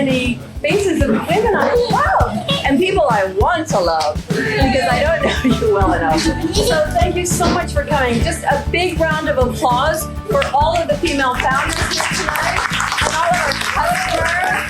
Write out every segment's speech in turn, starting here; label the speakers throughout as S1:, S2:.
S1: many faces of women I love and people I want to love because I don't know you well enough. So thank you so much for coming. Just a big round of applause for all of the female founders here tonight and all of our customers.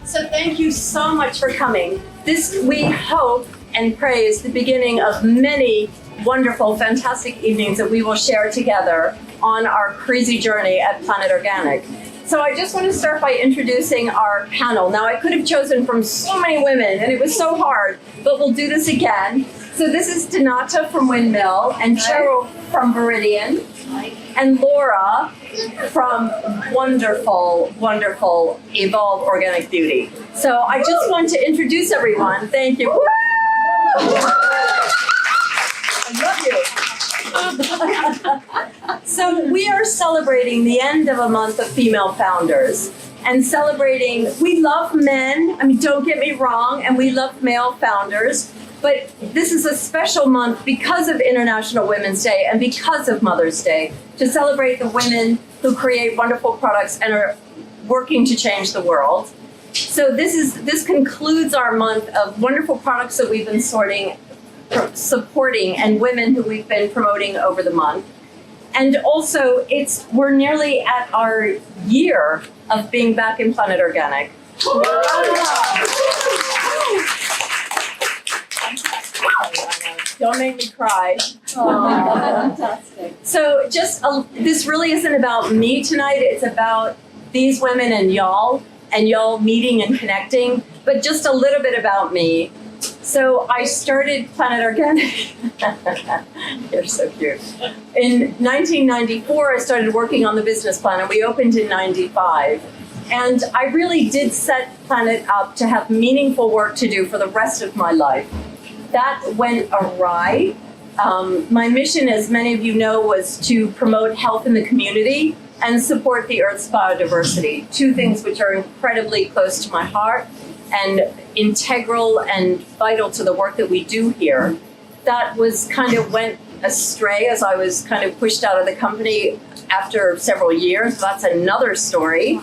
S1: So thank you so much for coming. This, we hope and pray, is the beginning of many wonderful, fantastic evenings that we will share together on our crazy journey at Planet Organic. So I just want to start by introducing our panel. Now, I could have chosen from so many women, and it was so hard, but we'll do this again. So this is Donata from Windmill, and Cheryl from Viridian, and Laura from wonderful, wonderful Evolve Organic Beauty. So I just want to introduce everyone. Thank you. Woo! I love you. So we are celebrating the end of a month of female founders and celebrating, we love men, I mean, don't get me wrong, and we love male founders, but this is a special month because of International Women's Day and because of Mother's Day to celebrate the women who create wonderful products and are working to change the world. So this concludes our month of wonderful products that we've been supporting and women who we've been promoting over the month. And also we're nearly at our year of being back in Planet Organic. Don't make me cry. Fantastic. So this really isn't about me tonight. It's about these women and y'all meeting and connecting, but just a little bit about me. So I started Planet Organic. You're so cute. In 1994, I started working on the business plan, and we opened in 95. And I really did set Planet up to have meaningful work to do for the rest of my life. That went awry. My mission, as many of you know, was to promote health in the community and support the Earth's biodiversity, two things which are incredibly close to my heart and integral and vital to the work that we do here. That was kind of went astray as I was kind of pushed out of the company after several years. That's another story.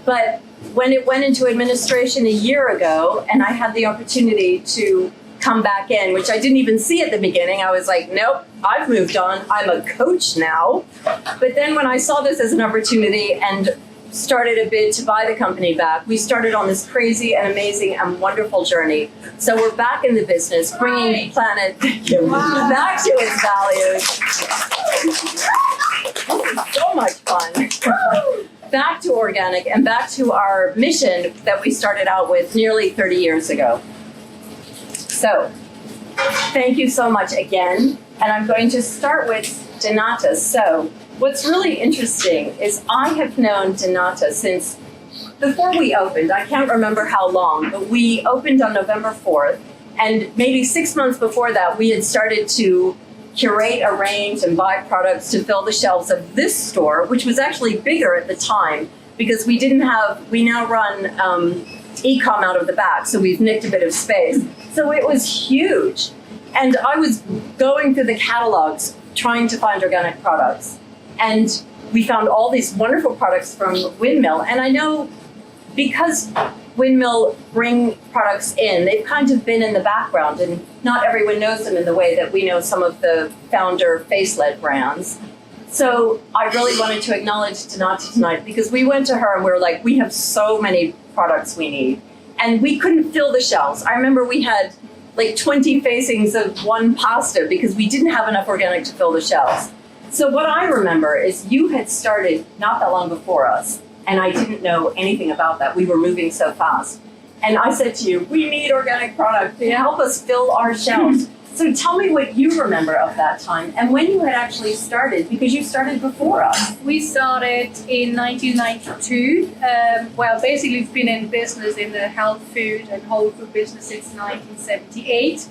S1: But when it went into administration a year ago and I had the opportunity to come back in, which I didn't even see at the beginning, I was like, nope, I've moved on. I'm a coach now. But then when I saw this as an opportunity and started a bid to buy the company back, we started on this crazy and amazing and wonderful journey. So we're back in the business, bringing Planet back to its values. This is so much fun. Back to organic and back to our mission that we started out with nearly 30 years ago. So thank you so much again. And I'm going to start with Donata. So what's really interesting is I have known Donata since before we opened. I can't remember how long, but we opened on November 4th. And maybe 6 months before that, we had started to curate, arrange, and buy products to fill the shelves of this store, which was actually bigger at the time because we now run e-com out of the back, so we've nicked a bit of space. So it was huge. And I was going through the catalogs trying to find organic products. And we found all these wonderful products from Windmill. And I know because Windmill bring products in, they've kind of been in the background and not everyone knows them in the way that we know some of the founder face-led brands. So I really wanted to acknowledge Donata tonight because we went to her and we were like, we have so many products we need. And we couldn't fill the shelves. I remember we had like 20 facings of one pasta because we didn't have enough organic to fill the shelves. So what I remember is you had started not that long before us, and I didn't know anything about that. We were moving so fast. And I said to you, we need organic product to help us fill our shelves. So tell me what you remember of that time and when you had actually started, because you started before us.
S2: We started in 1992. Basically we've been in business in the health food and whole food business since 1978.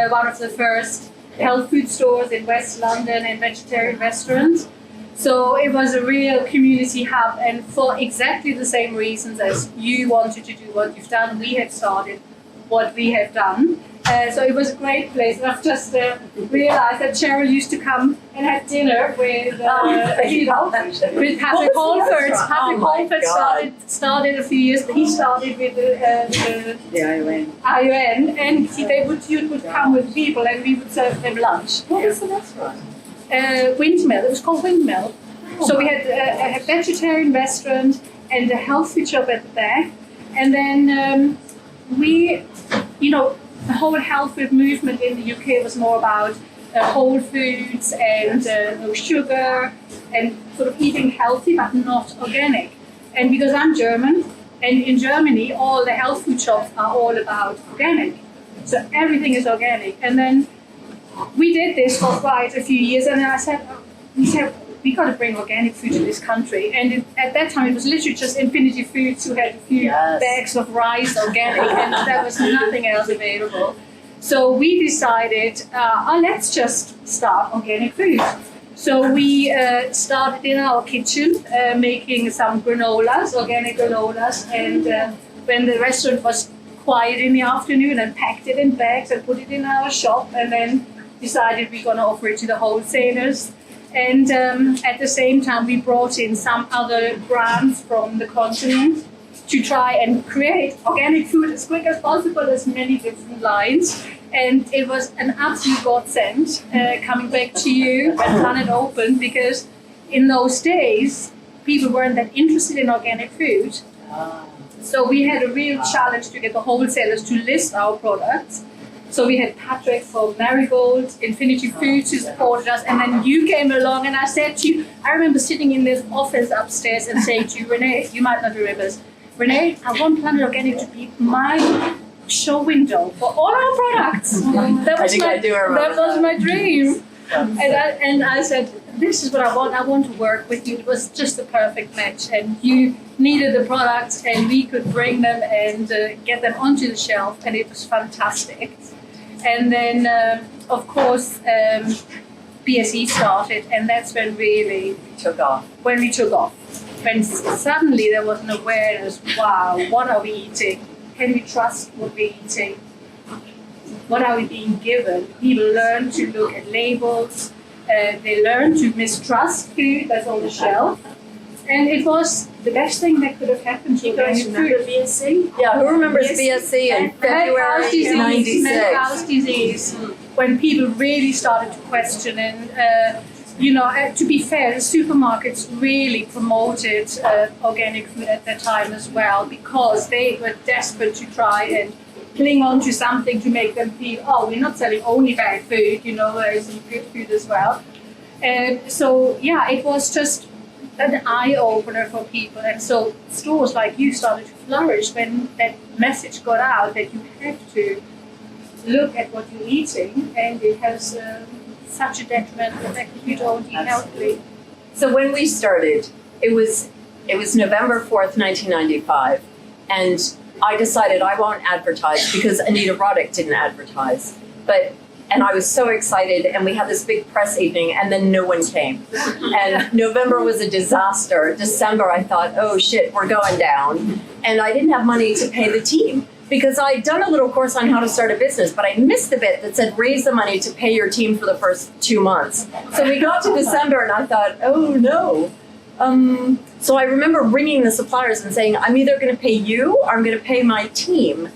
S2: One of the first health food stores in West London and vegetarian restaurants. So it was a real community hub, and for exactly the same reasons as you wanted to do what you've done, we have started what we have done. So it was a great place. And I've just realized that Cheryl used to come and have dinner with, with Patrick Holford. Patrick Holford started a few years. He started with the ION, and you would come with people, and we would serve them lunch.
S1: What was the restaurant?
S2: Windmill. It was called Windmill. So we had a vegetarian restaurant and a health food shop at the back, and then the whole health food movement in the UK was more about whole foods and no sugar and sort of eating healthy but not organic. And because I'm German, and in Germany all the health food shops are all about organic, so everything is organic. And then we did this for quite a few years, and then we got to bring organic food to this country. And at that time, it was literally just Infinity Foods who had a few bags of rice organic, and there was nothing else available. So we decided, let's just start organic food. So we started in our kitchen making some granolas, organic granolas, and when the restaurant was quiet in the afternoon, and packed it in bags and put it in our shop, and then decided we're going to offer it to the wholesalers. And at the same time, we brought in some other brands from the continent to try and create organic food as quick as possible, as many different lines. And it was an absolute godsend coming back to you when Planet opened, because in those days, people weren't that interested in organic food. So we had a real challenge to get the wholesalers to list our products. So we had Patrick from Marigold, Infinity Foods who supported us, and then you came along, and I said to you, I remember sitting in this office upstairs and saying to you, Renée, you might not remember this, Renée, I want Planet Organic to be my show window for all our products. That was my dream. And I said, this is what I want. I want to work with you. It was just the perfect match, and you needed the products, and we could bring them and get them onto the shelf, and it was fantastic. And then, of course, BSE started, and that's when really
S1: Took off.
S2: When we took off. When suddenly there was an awareness, wow, what are we eating? Can we trust what we're eating? What are we being given? People learn to look at labels. They learn to mistrust food that's on the shelf. And it was the best thing that could have happened to organic food.
S1: Remember BSE? Yeah, who remembers BSE in February '96?
S2: Mad cow's disease, when people really started to question. And, to be fair, the supermarkets really promoted organic food at that time as well, because they were desperate to try and cling on to something to make them feel, we're not selling only bad food, there is some good food as well. And so, it was just an eye-opener for people. And so stores like you started to flourish when that message got out that you have to look at what you're eating, and it has such a detrimental effect if you don't eat healthily.
S1: So when we started, it was November 4th, 1995, and I decided I won't advertise because Anita Roddick didn't advertise. And I was so excited, and we had this big press evening, and then no one came. And November was a disaster. December, I thought, oh shit, we're going down. And I didn't have money to pay the team, because I'd done a little course on how to start a business, but I missed the bit that said raise the money to pay your team for the first 2 months. So we got to December, and I thought, oh no. So I remember ringing the suppliers and saying, I'm either going to pay you or I'm going to pay my team.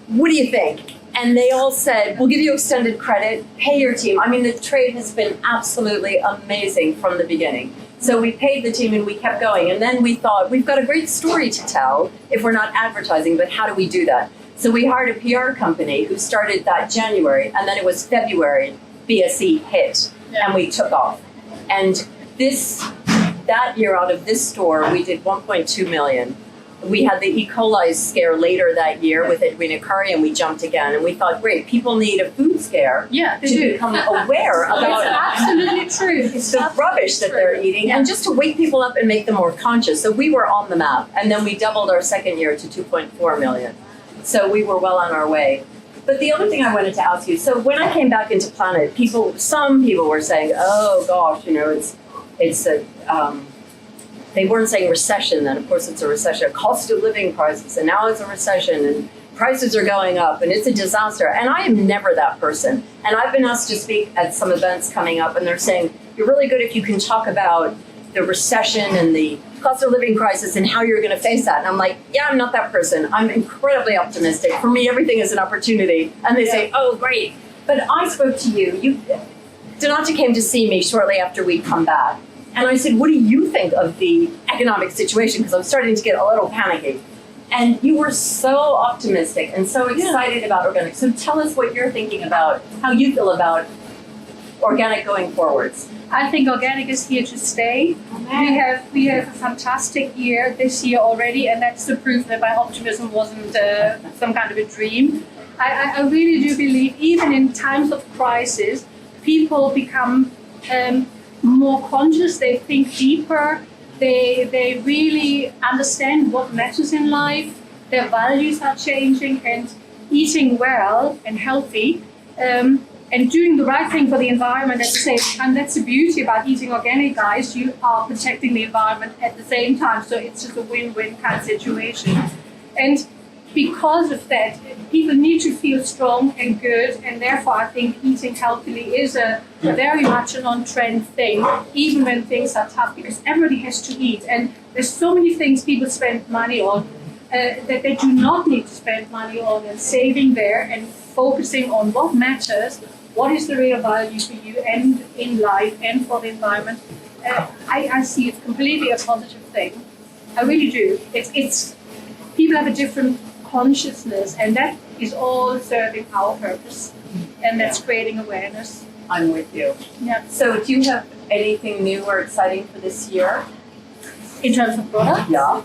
S1: What do you think? And they all said, we'll give you extended credit, pay your team. I mean, the trade has been absolutely amazing from the beginning. So we paid the team and we kept going. And then we thought, we've got a great story to tell if we're not advertising, but how do we do that? So we hired a PR company who started that January, and then it was February, BSE hit, and we took off. And that year, out of this store, we did 1.2 million. We had the E. coli scare later that year with Edwina Curry, and we jumped again. And we thought, great, people need a food scare to become aware about
S2: absolutely true.
S1: the rubbish that they're eating, and just to wake people up and make them more conscious. So we were on the map. And then we doubled our second year to 2.4 million. So we were well on our way. But the other thing I wanted to ask you, so when I came back into Planet, some people were saying, oh gosh, it's a, they weren't saying recession then, of course it's a recession, cost of living crisis, and now it's a recession, and prices are going up and it's a disaster. And I am never that person. And I've been asked to speak at some events coming up, and they're saying, you're really good if you can talk about the recession and the cost of living crisis and how you're going to face that. And I'm like, yeah, I'm not that person. I'm incredibly optimistic. For me, everything is an opportunity. And they say, oh, great. But I spoke to you. Donata came to see me shortly after we'd come back. And I said, what do you think of the economic situation? Because I'm starting to get a little panicky. And you were so optimistic and so excited about organic. So tell us what you're thinking about, how you feel about organic going forwards.
S2: I think organic is here to stay. We have a fantastic year this year already, and that's the proof that my optimism wasn't some kind of a dream. I really do believe even in times of crisis, people become more conscious, they think deeper, they really understand what matters in life, their values are changing, and eating well and healthy and doing the right thing for the environment at the same time. And that's the beauty about eating organic, guys. You are protecting the environment at the same time. So it's just a win-win kind of situation. And because of that, people need to feel strong and good. And therefore, I think eating healthily is a very much an on-trend thing, even when things are tough, because everybody has to eat. And there's so many things people spend money on that they do not need to spend money on, and saving there and focusing on what matters. What is the real value for you and in life and for the environment? I see it completely a positive thing. I really do. It's people have a different consciousness, and that is all serving our purpose, and that's creating awareness.
S1: I'm with you.
S2: Yeah.
S1: So do you have anything new or exciting for this year?
S2: In terms of products?
S1: Yeah.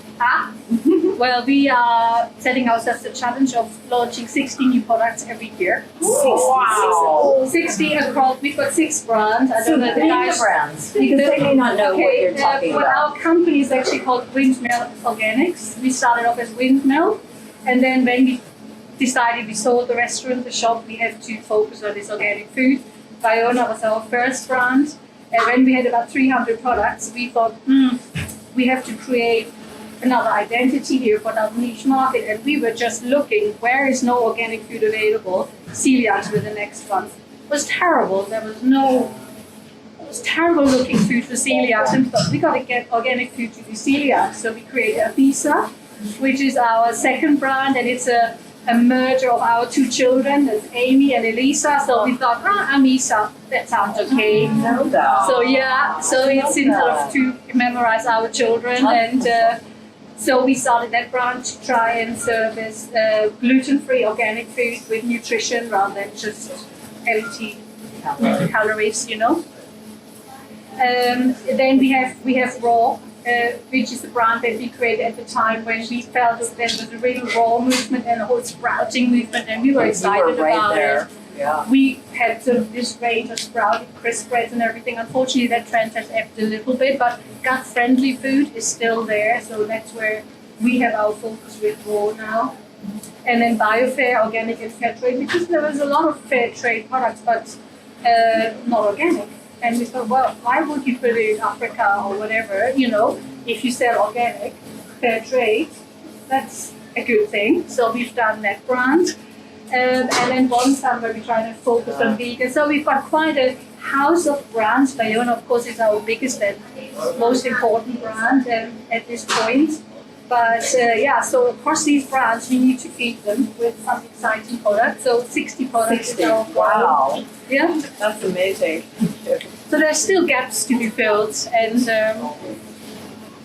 S2: Well, we are setting ourselves the challenge of launching 60 new products every year.
S1: Wow.
S2: 60 across, we've got 6 brands. I don't know the guys.
S1: Brands, because they may not know what you're talking
S2: well,
S1: about.
S2: our company is actually called Windmill Organics. We started off as Windmill, and then when we decided we sold the restaurant, the shop, we have to focus on this organic food. Viona was our first brand, and when we had about 300 products, we thought, we have to create another identity here for our niche market, and we were just looking, where is no organic food available? Celiacs were the next ones. It was terrible. It was terrible looking food for celiacs, and we thought, we got to get organic food to the celiacs. So we created Abisa, which is our second brand, and it's a merger of our 2 children, that's Amy and Elisa. So we thought, Amisa, that sounds okay. So yeah, so it's in sort of to memorize our children, and so we started that brand to try and service gluten-free organic food with nutrition rather than just empty calories, you know. Then we have Raw, which is the brand that we created at the time when we felt that there was a real raw movement and a whole sprouting movement, and we were excited about it.
S1: Yeah.
S2: We had sort of this range of sprouted crisp breads and everything. Unfortunately, that trend has ebbed a little bit, but gut-friendly food is still there, so that's where we have our focus with Raw now. And then Biofair, organic and fair trade, because there was a lot of fair trade products, but not organic. And we thought, well, why would you put it in Africa or whatever, you know, if you sell organic, fair trade, that's a good thing. So we've done that brand. And then one summer we try to focus on vegan. So we've got quite a house of brands. Viona, of course, is our biggest and most important brand at this point. But so across these brands, we need to feed them with some exciting products. So 60 products.
S1: 60. Wow.
S2: Yeah.
S1: That's amazing.
S2: So there's still gaps to be filled, and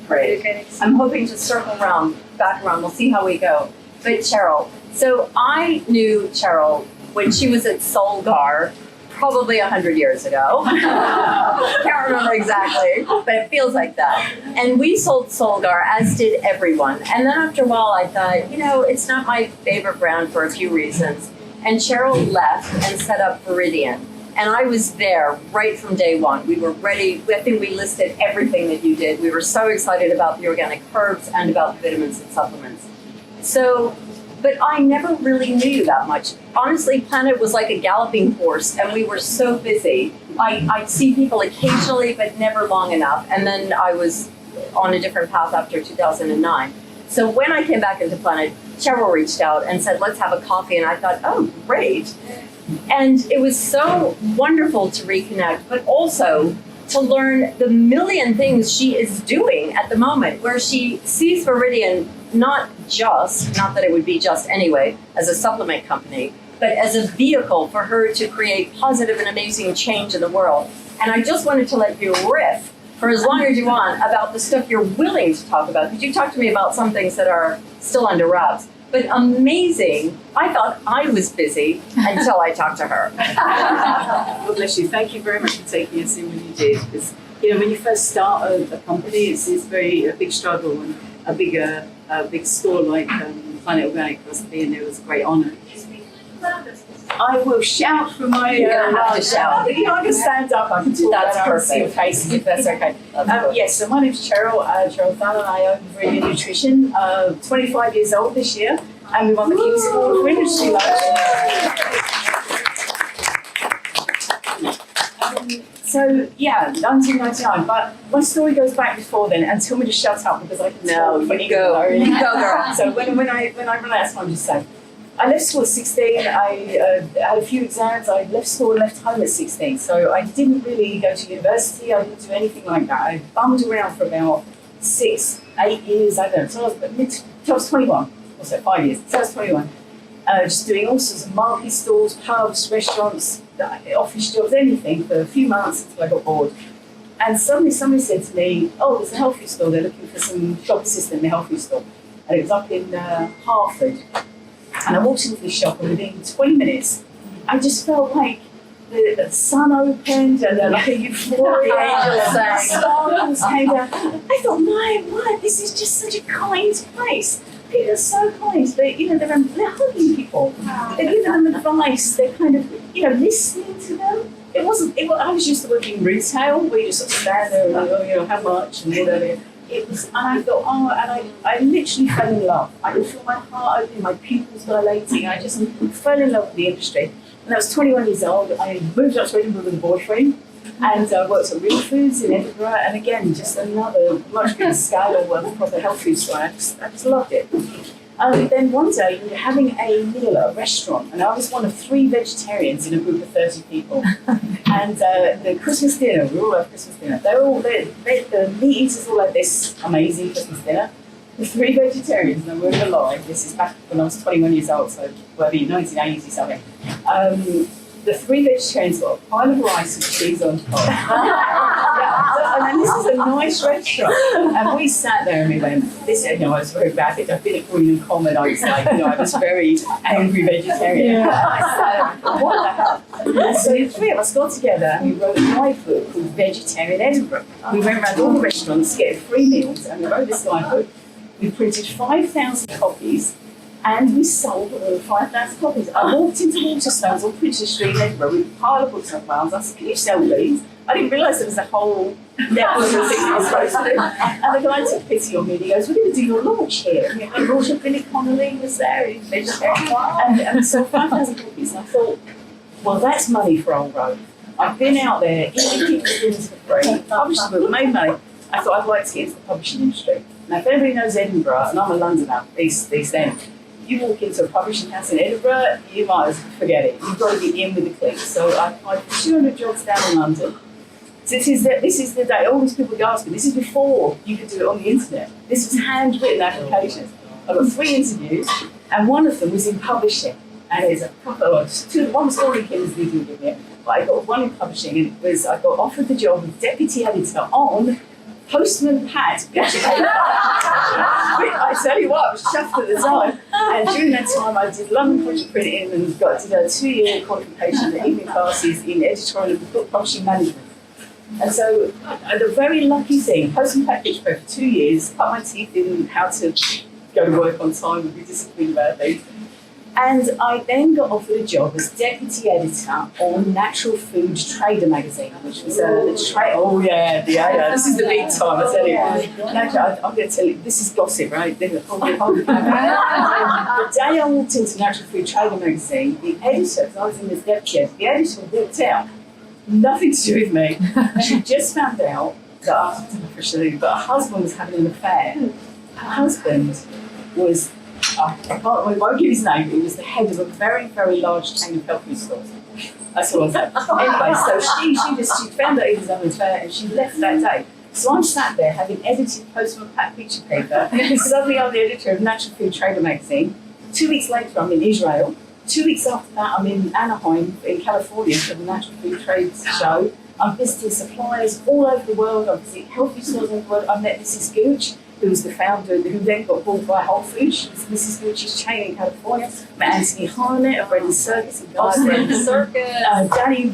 S1: great. I'm hoping to circle back around. We'll see how we go. But Cheryl, so I knew Cheryl when she was at Solgar probably 100 years ago. Can't remember exactly, but it feels like that. And we sold Solgar, as did everyone. And then after a while, I thought, it's not my favorite brand for a few reasons. And Cheryl left and set up Viridian. And I was there right from day one. We were ready. I think we listed everything that you did. We were so excited about the organic herbs and about the vitamins and supplements. So, but I never really knew you that much. Honestly, Planet was like a galloping horse, and we were so busy. I'd see people occasionally, but never long enough. And then I was on a different path after 2009. So when I came back into Planet, Cheryl reached out and said, let's have a coffee. And I thought, oh, great. And it was so wonderful to reconnect, but also to learn the million things she is doing at the moment, where she sees Viridian not that it would be just anyway, as a supplement company, but as a vehicle for her to create positive and amazing change in the world. And I just wanted to let you riff for as long as you want about the stuff you're willing to talk about, because you talked to me about some things that are still under wraps. But amazing. I thought I was busy until I talked to her.
S3: God bless you. Thank you very much for taking us in when you did. Because, when you first start a company, it's a big struggle, and a big store like Planet Organic for us to be in there was a great honour. I will shout for my.
S1: You're gonna have to shout.
S3: I can stand up. I can talk.
S1: That's
S3: I can see your
S1: perfect.
S3: faces if that's okay. Yes. So my name's Cheryl Thallon. I own Viridian Nutrition. 25 years old this year, and we won the King's Award for Industry So 1999. But my story goes back before then. And tell me to shut up because I can
S1: No,
S3: talk.
S1: you go. You go, girl.
S3: So when I run out of time, just say. I left school at 16, I had a few exams, I left school and left home at 16, so I didn't really go to university, I didn't do anything like that. I bummed around for about 6-8 years, I don't know, so I was 21, also 5 years, so I was 21. Just doing all sorts of market stalls, pubs, restaurants, office jobs, anything for a few months until I got bored. And suddenly somebody said to me, oh, there's a health food store, they're looking for some shop assistant in the health food store. And it was up in Hartford. And I walked into the shop, and within 20 minutes, I just felt like the sun opened and like a euphoria. Stars came down. I thought, my, this is just such a kind place. People are so kind. They're hugging people. They're giving them advice. They're kind of, listening to them. I was used to working in retail, where you just sort of stand there and how much and whatever. And I thought, I literally fell in love. I could feel my heart opening, my pupils dilating. I just fell in love with the industry. And I was 21 years old. I moved up to Edinburgh with a boyfriend and worked at Real Foods in Edinburgh. And again, just another much bigger scale of proper health food store. I just loved it. Then one day we were having a meal at a restaurant, and I was one of 3 vegetarians in a group of 30 people. And the Christmas dinner, we all had Christmas dinner. The meat eaters all had this amazing Christmas dinner. The 3 vegetarians, and we're alive. This is back when I was 21 years old, so maybe 1980 something. The 3 vegetarians got a pile of rice with cheese on top. And then this is a nice restaurant. And we sat there and we went, I was very bad. I've been at Green and Common. I was like, I was very angry vegetarian. Yeah. I sat there, what the hell? And so the 3 of us got together and we wrote a guidebook called Vegetarian Edinburgh. We went around all the restaurants, getting free meals, and we wrote this guidebook. We printed 5,000 copies. And we sold all 5,000 copies. I walked into Waterstones on Princes Street in Edinburgh with a pile of books on files. I said, can you sell these? I didn't realise there was a whole network of things I was supposed to do. And the guy took pity on me and he goes, we're going to do your launch here. And the launch of Billy Connolly was there. And we sold 5,000 copies. And I thought, well, that's money for Old Road. I've been out there eating people's dinners for free, published a book, made money. I thought I'd like to get into the publishing industry. Now, if everybody knows Edinburgh, and I'm a Londoner, East End, you walk into a publishing house in Edinburgh, you might as well forget it. You've got to be in with the click. So I applied for 200 jobs down in London. So this is the day. All these people would ask me. This is before you could do it on the internet. This was handwritten applications. I got 3 interviews, and one of them was in publishing. And it's a proper one was Story Killers they didn't give me it, but I got one in publishing, and I got offered the job of deputy editor on Postman Pat. I tell you what, I was chuffed at the time. And during that time, I did London Project Printing and did a 2-year qualification in evening classes in editorial and book publishing management. And so, the very lucky thing, Postman Pat pitched for 2 years, cut my teeth in how to go to work on time and be disciplined about things. And I then got offered a job as deputy editor on Natural Food Trader magazine, which was this is the big time, I tell you. I'm going to tell you, this is gossip, right? The day I walked into Natural Food Trader magazine, the editor, because I was in this deputy editor, the editor walked out, nothing to do with me. She just found out that her husband was having an affair. Her husband was, I won't give his name, but he was the head of a very, very large chain of health food stores. That's all I said. Anyway, so she found out he was unfair and she left that day. So I'm sat there having edited postman pack picture paper. Suddenly I'm the editor of Natural Food Trader magazine. 2 weeks later I'm in Israel. 2 weeks after that I'm in Anaheim in California for the Natural Food Trade show. I'm visiting suppliers all over the world. I'm visiting health food stores all over the world. I met Mrs. Gooch, who was the founder, who then got bought by Whole Foods. She was Mrs. Gooch's chain in California. I met Anthony Harnett of Bread and Circus in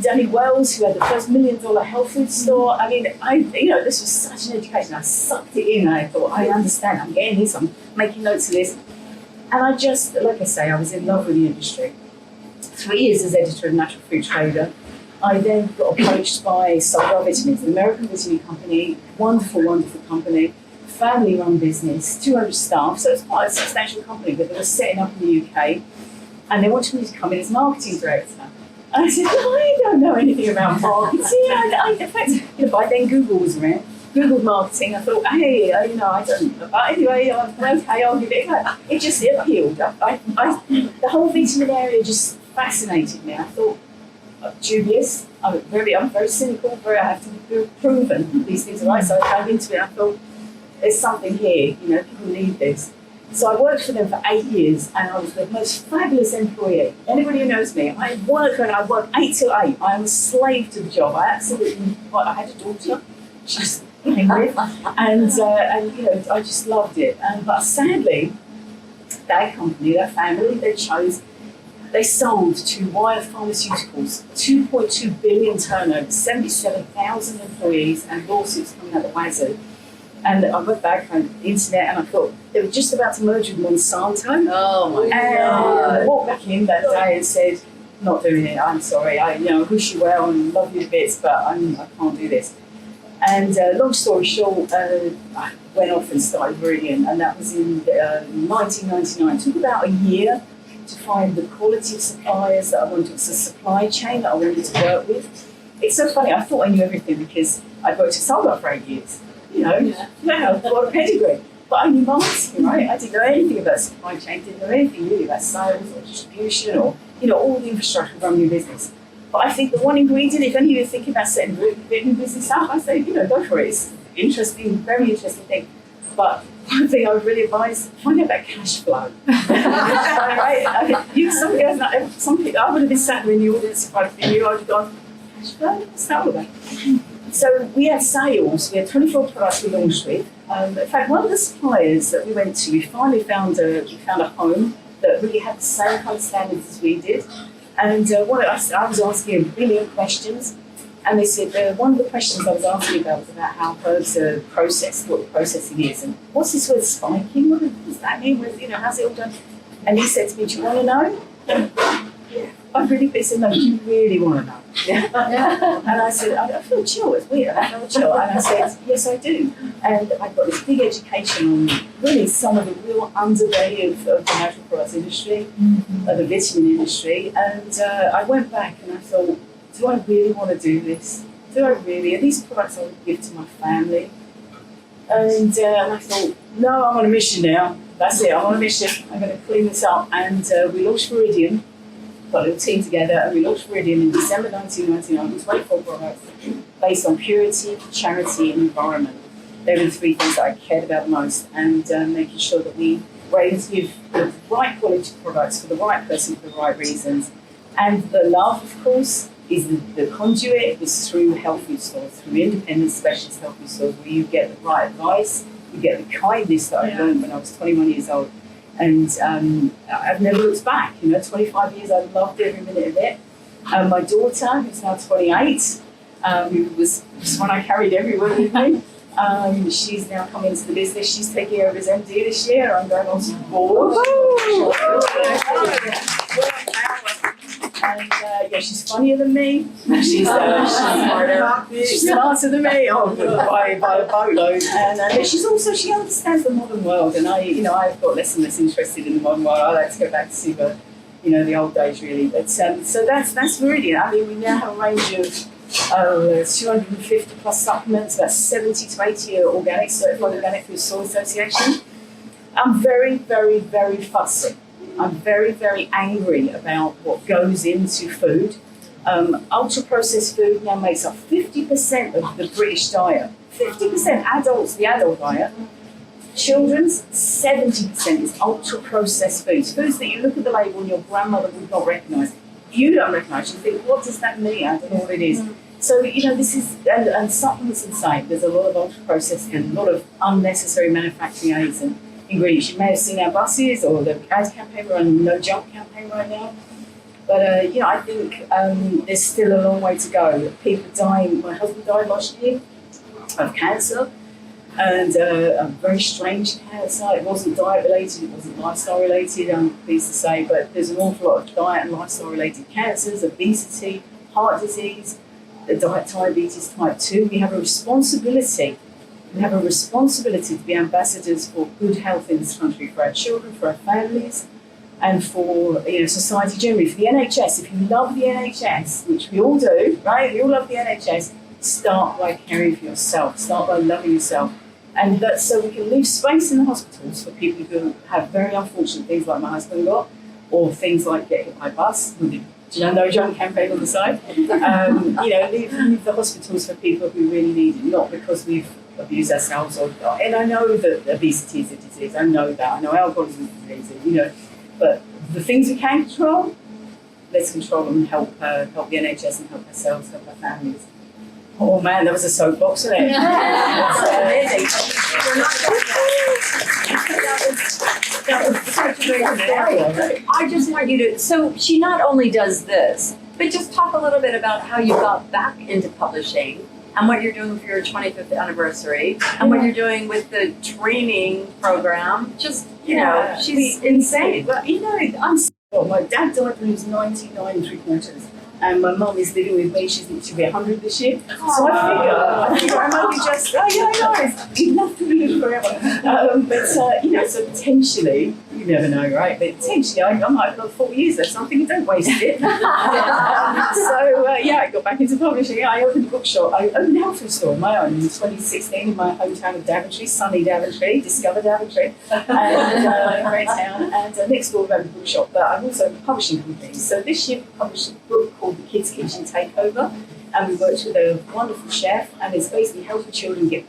S3: Danny Wells, who had the first $1 million health food store. I mean, this was such an education. I sucked it in. I thought, I understand. I'm getting this. I'm making notes of this. And I just, like I say, I was in love with the industry. 3 years as editor of Natural Food Trader. I then got approached by Solar Vitamins, an American vitamin company, wonderful, wonderful company, family-run business, 200 staff, so it's quite a substantial company, but they were setting up in the UK, and they wanted me to come in as marketing director. And I said, I don't know anything about marketing. In fact, by then Google was around. Googled marketing. I thought, hey, I don't know. But anyway, okay, I'll give it a go. It appealed. The whole vitamin area just fascinated me. I thought, I'm dubious. I'm very cynical. I have to be proven these things are right. So I came into it. And I thought, there's something here. People need this. So I worked for them for 8 years, and I was the most fabulous employee. Anybody who knows me, I work 8 till 8. I am a slave to the job. I had a daughter. She's came with, and I just loved it. But sadly, that company, that family, they sold to Wyre Pharmaceuticals, 2.2 billion turnover, 77,000 employees, and lawsuits coming out of Wazoo. And I went back on the internet and I thought they were just about to merge with Monsanto. Oh my God. I walked back in that day and said, not doing it, I'm sorry. I wish you well and love you to bits, but I can't do this. And long story short, I went off and started Viridian, and that was in 1999. It took about a year to find the quality of suppliers that I wanted. It's a supply chain that I wanted to work with. It's so funny, I thought I knew everything because I'd worked at Solar for 8 years. Wow, what a pedigree. But I knew marketing, right? I didn't know anything about supply chain, didn't know anything really about sales or distribution or, all the infrastructure to run your business. But I think the one ingredient, if any of you are thinking about setting a new business up, I say, go for it. It's interesting, very interesting thing. But one thing I would really advise, find out about cash flow. I would have been sat in the audience if I'd been you, I would have gone, cash flow? What's that all about? So we had sales, we had 24 products we launched with. In fact, one of the suppliers that we went to, we finally found a home that really had the same kind of standards as we did. And I was asking a billion questions, and they said one of the questions I was asking about was about how herbs are processed, what the processing is, and what's this word spiking? What does that mean? How's it all done? And he said to me, do you want to know? They said, no, do you really want to know? Yeah. And I said, I feel chill, it's weird, I feel chill. And I said, yes, I do. And I got this big education on really some of the real underbelly of the natural products industry, of the vitamin industry. And I went back and I thought, do I really want to do this? Are these products I would give to my family? And I thought, no, I'm on a mission now. That's it, I'm on a mission. I'm going to clean this up. And we launched Viridian. Got a little team together, and we launched Viridian in December 1999 with 24 products based on purity, charity, and environment. They were the three things that I cared about the most, and making sure that we were able to give the right quality products for the right person for the right reasons. And the love, of course, is the conduit was through health food stores, through independent specialist health food stores, where you get the right advice, you get the kindness that I learned when I was 21 years old. And I've never looked back. 25 years, I loved every minute of it. My daughter, who's now 28, who was one I carried everywhere with me, she's now come into the business. She's taking over as MD this year. I'm going on to the board. And she's funnier than me. She's smarter. She's smarter than me. By a boatload. And she understands the modern world. And I've got less and less interested in the modern world. I like to go back to see the old days really. But so that's Viridian. I mean, we now have a range of 250 plus supplements, about 70 to 80 are organic, certified organic through the Soil Association. I'm very, very, very fussy. I'm very, very angry about what goes into food. Ultra-processed food now makes up 50% of the British diet. 50% adults, the adult diet. Children's, 70% is ultra-processed foods. Foods that you look at the label and your grandmother would not recognise. You don't recognise. You think, what does that mean? I don't know what it is. So, this is, and supplements and the same. There's a lot of ultra-processed and a lot of unnecessary manufacturing aids and ingredients. You may have seen our buses or the ad campaign, we're on a no junk campaign right now. But, I think there's still a long way to go. People are dying. My husband died last year of cancer, and a very strange cancer. It wasn't diet related, it wasn't lifestyle related, I'm pleased to say, but there's an awful lot of diet and lifestyle related cancers, obesity, heart disease, diabetes type 2. We have a responsibility. We have a responsibility to be ambassadors for good health in this country, for our children, for our families, and for society generally. For the NHS, if you love the NHS, which we all do, right? We all love the NHS. Start by caring for yourself. Start by loving yourself, and that's so we can leave space in the hospitals for people who have very unfortunate things like my husband got, or things like get hit by a bus. No junk campaign on the side. Leave the hospitals for people who really need it, not because we've abused ourselves and I know that obesity is a disease. I know that. I know alcoholism is a disease. But the things we can control, let's control them and help the NHS and help ourselves, help our families. Oh man, that was a soapbox, wasn't it? Amazing. That was such a great story.
S1: I just want you to, so she not only does this, but just talk a little bit about how you got back into publishing and what you're doing for your 25th anniversary and what you're doing with the training program. Just, she's insane.
S3: But, my dad died when he was 99 and 3/4. And my mum is living with me. She'll be 100 this year. So I figure I might be just, we'd love to live forever. So potentially, you never know, right? But potentially, I might have got 4 years left, so I'm thinking, don't waste it. I got back into publishing. I opened a bookshop. I opened a health food store of my own in 2016 in my hometown of Daventry, sunny Daventry, discover Daventry, and great town. And next door, we have a bookshop. But I've also opened a publishing company. So this year, we published a book called The Kids Kitchen Takeover, and we worked with a wonderful chef, and it's basically helping children get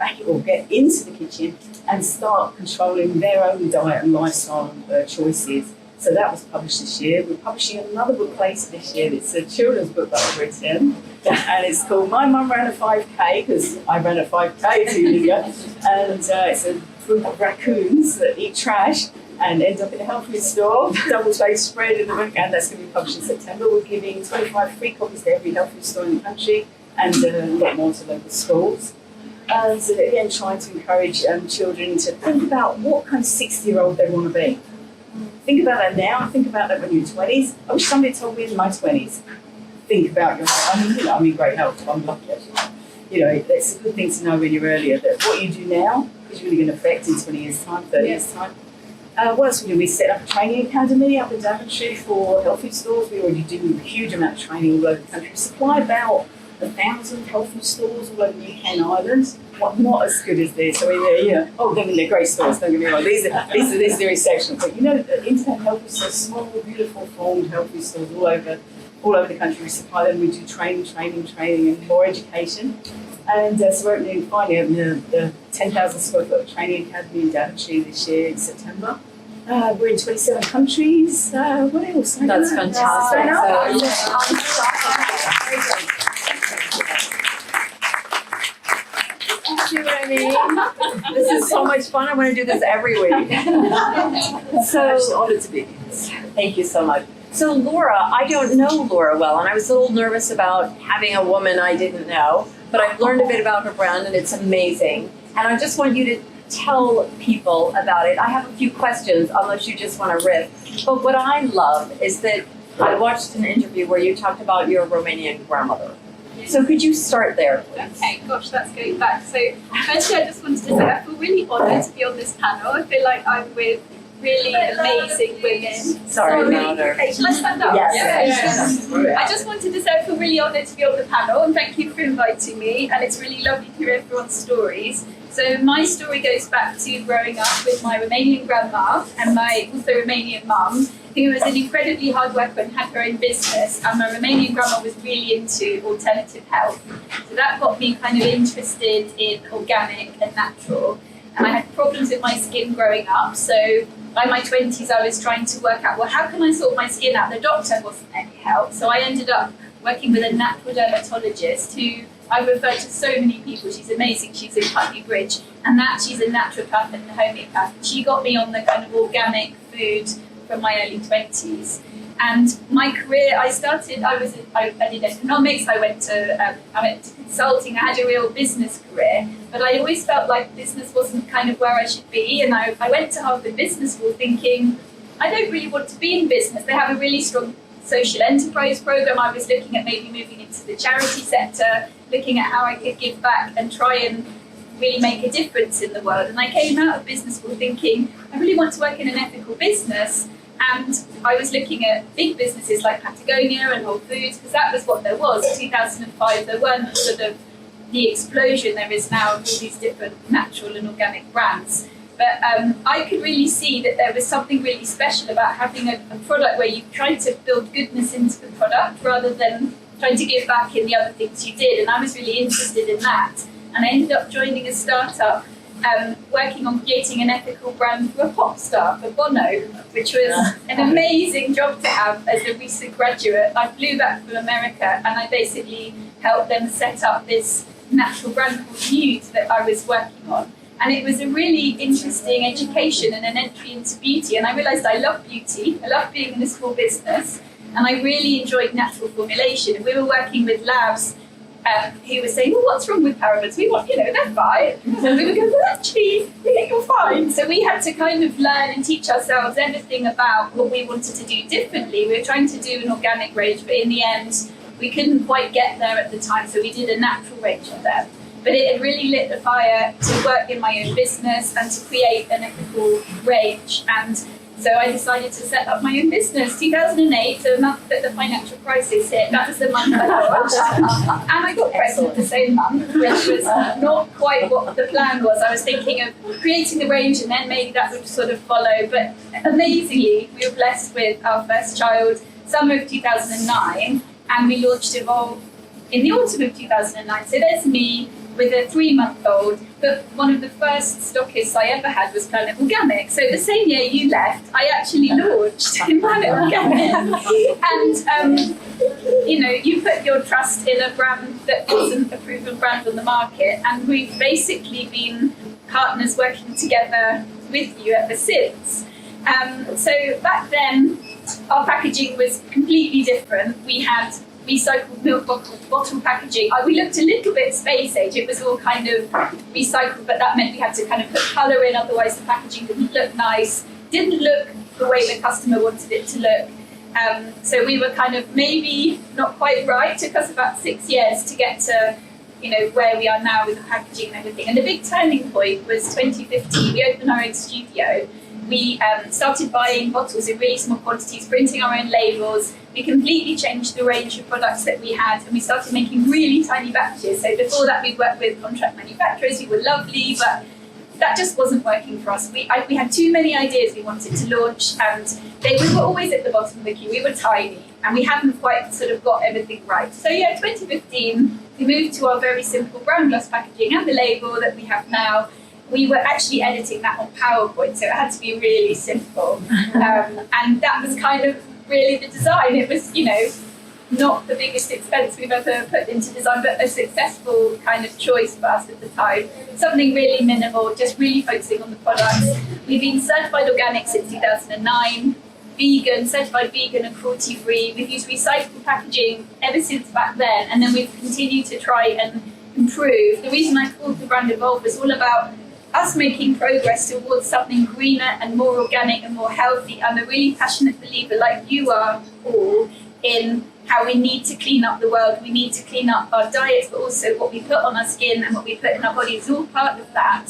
S3: into the kitchen and start controlling their own diet and lifestyle choices. So that was published this year. We're publishing another book later this year. It's a children's book that I've written, and it's called My Mum Ran a 5K, because I ran a 5K 2 years ago, and it's a group of raccoons that eat trash and end up in a health food store, double-faced spread in the book, and that's going to be published in September. We're giving 25 free copies to every health food store in the country, and a lot more to local schools. And so again, trying to encourage children to think about what kind of 60-year-old they want to be. Think about that now, think about that when you're 20s. I wish somebody told me in my 20s, think about your health. I'm in great health, I'm lucky actually. It's a good thing to know when you're earlier that what you do now is really going to affect in 20 years' time, 30 years' time. What else we do? We set up a training academy up in Daventry for health food stores. We already do a huge amount of training all over the country. We supply about 1,000 health food stores all over the UK and Ireland. Not as good as this. They're great stores, don't get me wrong. These are exceptional. But the independent health food stores, small, beautiful, formed health food stores all over the country. We supply them. We do training, and more education. And so we're finally the 10,000 square foot training academy in Daventry this year in September. We're in 27 countries. What else?
S1: That's fantastic. Thank you, Renée. This is so much fun. I want to do this every week. So
S3: honored to be here.
S1: Thank you so much. So Laura, I don't know Laura well, and I was a little nervous about having a woman I didn't know, but I've learned a bit about her brand, and it's amazing. And I just want you to tell people about it. I have a few questions, unless you just want to riff. But what I love is that I watched an interview where you talked about your Romanian grandmother. So could you start there, please?
S4: Okay, gosh, that's going back. So firstly, I just wanted to say I feel really honoured to be on this panel. I feel like I'm with really amazing women.
S1: Sorry, louder.
S4: Shall I stand up?
S1: Yes.
S4: I just wanted to say I feel really honoured to be on the panel, and thank you for inviting me. And it's really lovely to hear everyone's stories. So my story goes back to growing up with my Romanian grandma and my also Romanian mum, who was an incredibly hard worker and had her own business. And my Romanian grandma was really into alternative health. So that got me kind of interested in organic and natural. And I had problems with my skin growing up. So by my 20s, I was trying to work out, well, how can I sort my skin out? The doctor wasn't any help. So I ended up working with a natural dermatologist who I refer to so many people. She's amazing. She's in Putney Bridge. And that she's a naturopath and a homeopath. She got me on the kind of organic food from my early 20s. And my career, I did economics, I went to consulting, I had a real business career, but I always felt like business wasn't kind of where I should be. And I went to Harvard Business School thinking, I don't really want to be in business. They have a really strong social enterprise program. I was looking at maybe moving into the charity sector, looking at how I could give back and try and really make a difference in the world. And I came out of business school thinking, I really want to work in an ethical business. And I was looking at big businesses like Patagonia and Whole Foods, because that was what there was. In 2005, there weren't sort of the explosion there is now of all these different natural and organic brands. But I could really see that there was something really special about having a product where you tried to build goodness into the product rather than trying to give back in the other things you did. And I was really interested in that. And I ended up joining a startup working on creating an ethical brand for a pop star, for Bono, which was an amazing job to have as a recent graduate. I flew back from America and I basically helped them set up this natural brand called Nude that I was working on. And it was a really interesting education and an entry into beauty. And I realised I love beauty, I love being in a small business, and I really enjoyed natural formulation. And we were working with labs who were saying, well, what's wrong with parabens? We want, they're fine. And we would go, well, actually, we think you're fine. So we had to kind of learn and teach ourselves everything about what we wanted to do differently. We were trying to do an organic range, but in the end, we couldn't quite get there at the time. So we did a natural range of them. But it had really lit the fire to work in my own business and to create an ethical range. And so I decided to set up my own business. 2008, the month that the financial crisis hit, that was the month I launched. And I got pregnant the same month, which was not quite what the plan was. I was thinking of creating the range and then maybe that would sort of follow. But amazingly, we were blessed with our first child, summer of 2009, and we launched Evolve in the autumn of 2009. So there's me with a 3-month-old, but one of the first stockists I ever had was Planet Organic. So the same year you left, I actually launched in Planet Organic. And, you put your trust in a brand that wasn't a proven brand on the market, and we've basically been partners working together with you ever since. So back then, our packaging was completely different. We had recycled milk bottle packaging. We looked a little bit space age. It was all kind of recycled, but that meant we had to kind of put colour in, otherwise the packaging didn't look nice, didn't look the way the customer wanted it to look. So we were kind of maybe not quite right. It took us about 6 years to get to where we are now with the packaging and everything. And the big turning point was 2015. We opened our own studio. We started buying bottles in really small quantities, printing our own labels. We completely changed the range of products that we had, and we started making really tiny batches. So before that, we'd worked with contract manufacturers who were lovely, but that just wasn't working for us. We had too many ideas we wanted to launch, and we were always at the bottom of the queue. We were tiny, and we hadn't quite sort of got everything right. So 2015, we moved to our very simple brown glass packaging and the label that we have now. We were actually editing that on PowerPoint, so it had to be really simple. And that was kind of really the design. It was, not the biggest expense we've ever put into design, but a successful kind of choice for us at the time. Something really minimal, just really focusing on the products. We've been certified organic since 2009, certified vegan and cruelty-free. We've used recycled packaging ever since back then, and then we've continued to try and improve. The reason I called the brand Evolve was all about us making progress towards something greener and more organic and more healthy. I'm a really passionate believer, like you are all, in how we need to clean up the world. We need to clean up our diets, but also what we put on our skin and what we put in our bodies is all part of that.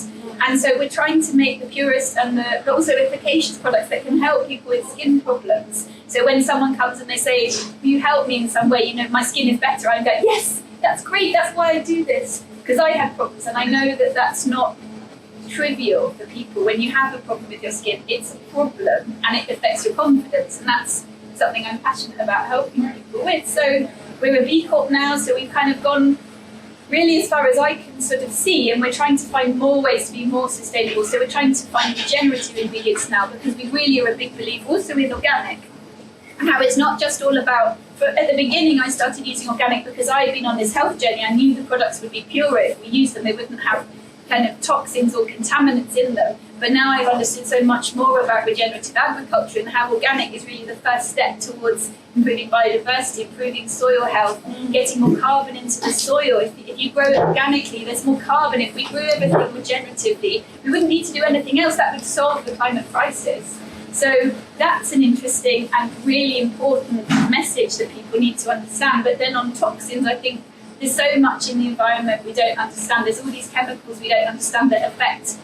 S4: And so we're trying to make the purest and but also efficacious products that can help people with skin problems. So when someone comes and they say, will you help me in some way, my skin is better, I go, yes, that's great, that's why I do this. Because I had problems, and I know that that's not trivial for people. When you have a problem with your skin, it's a problem and it affects your confidence, and that's something I'm passionate about helping people with. So we're a B Corp now, so we've kind of gone really as far as I can sort of see, and we're trying to find more ways to be more sustainable. So we're trying to find regenerative ingredients now, because we really are a big believer also in organic, and how it's not just all about, at the beginning I started using organic because I had been on this health journey. I knew the products would be purer. If we used them, they wouldn't have kind of toxins or contaminants in them. But now I've understood so much more about regenerative agriculture and how organic is really the first step towards improving biodiversity, improving soil health, getting more carbon into the soil. If you grow it organically, there's more carbon. If we grew everything regeneratively, we wouldn't need to do anything else. That would solve the climate crisis. So that's an interesting and really important message that people need to understand. But then on toxins, I think there's so much in the environment we don't understand. There's all these chemicals we don't understand that affect,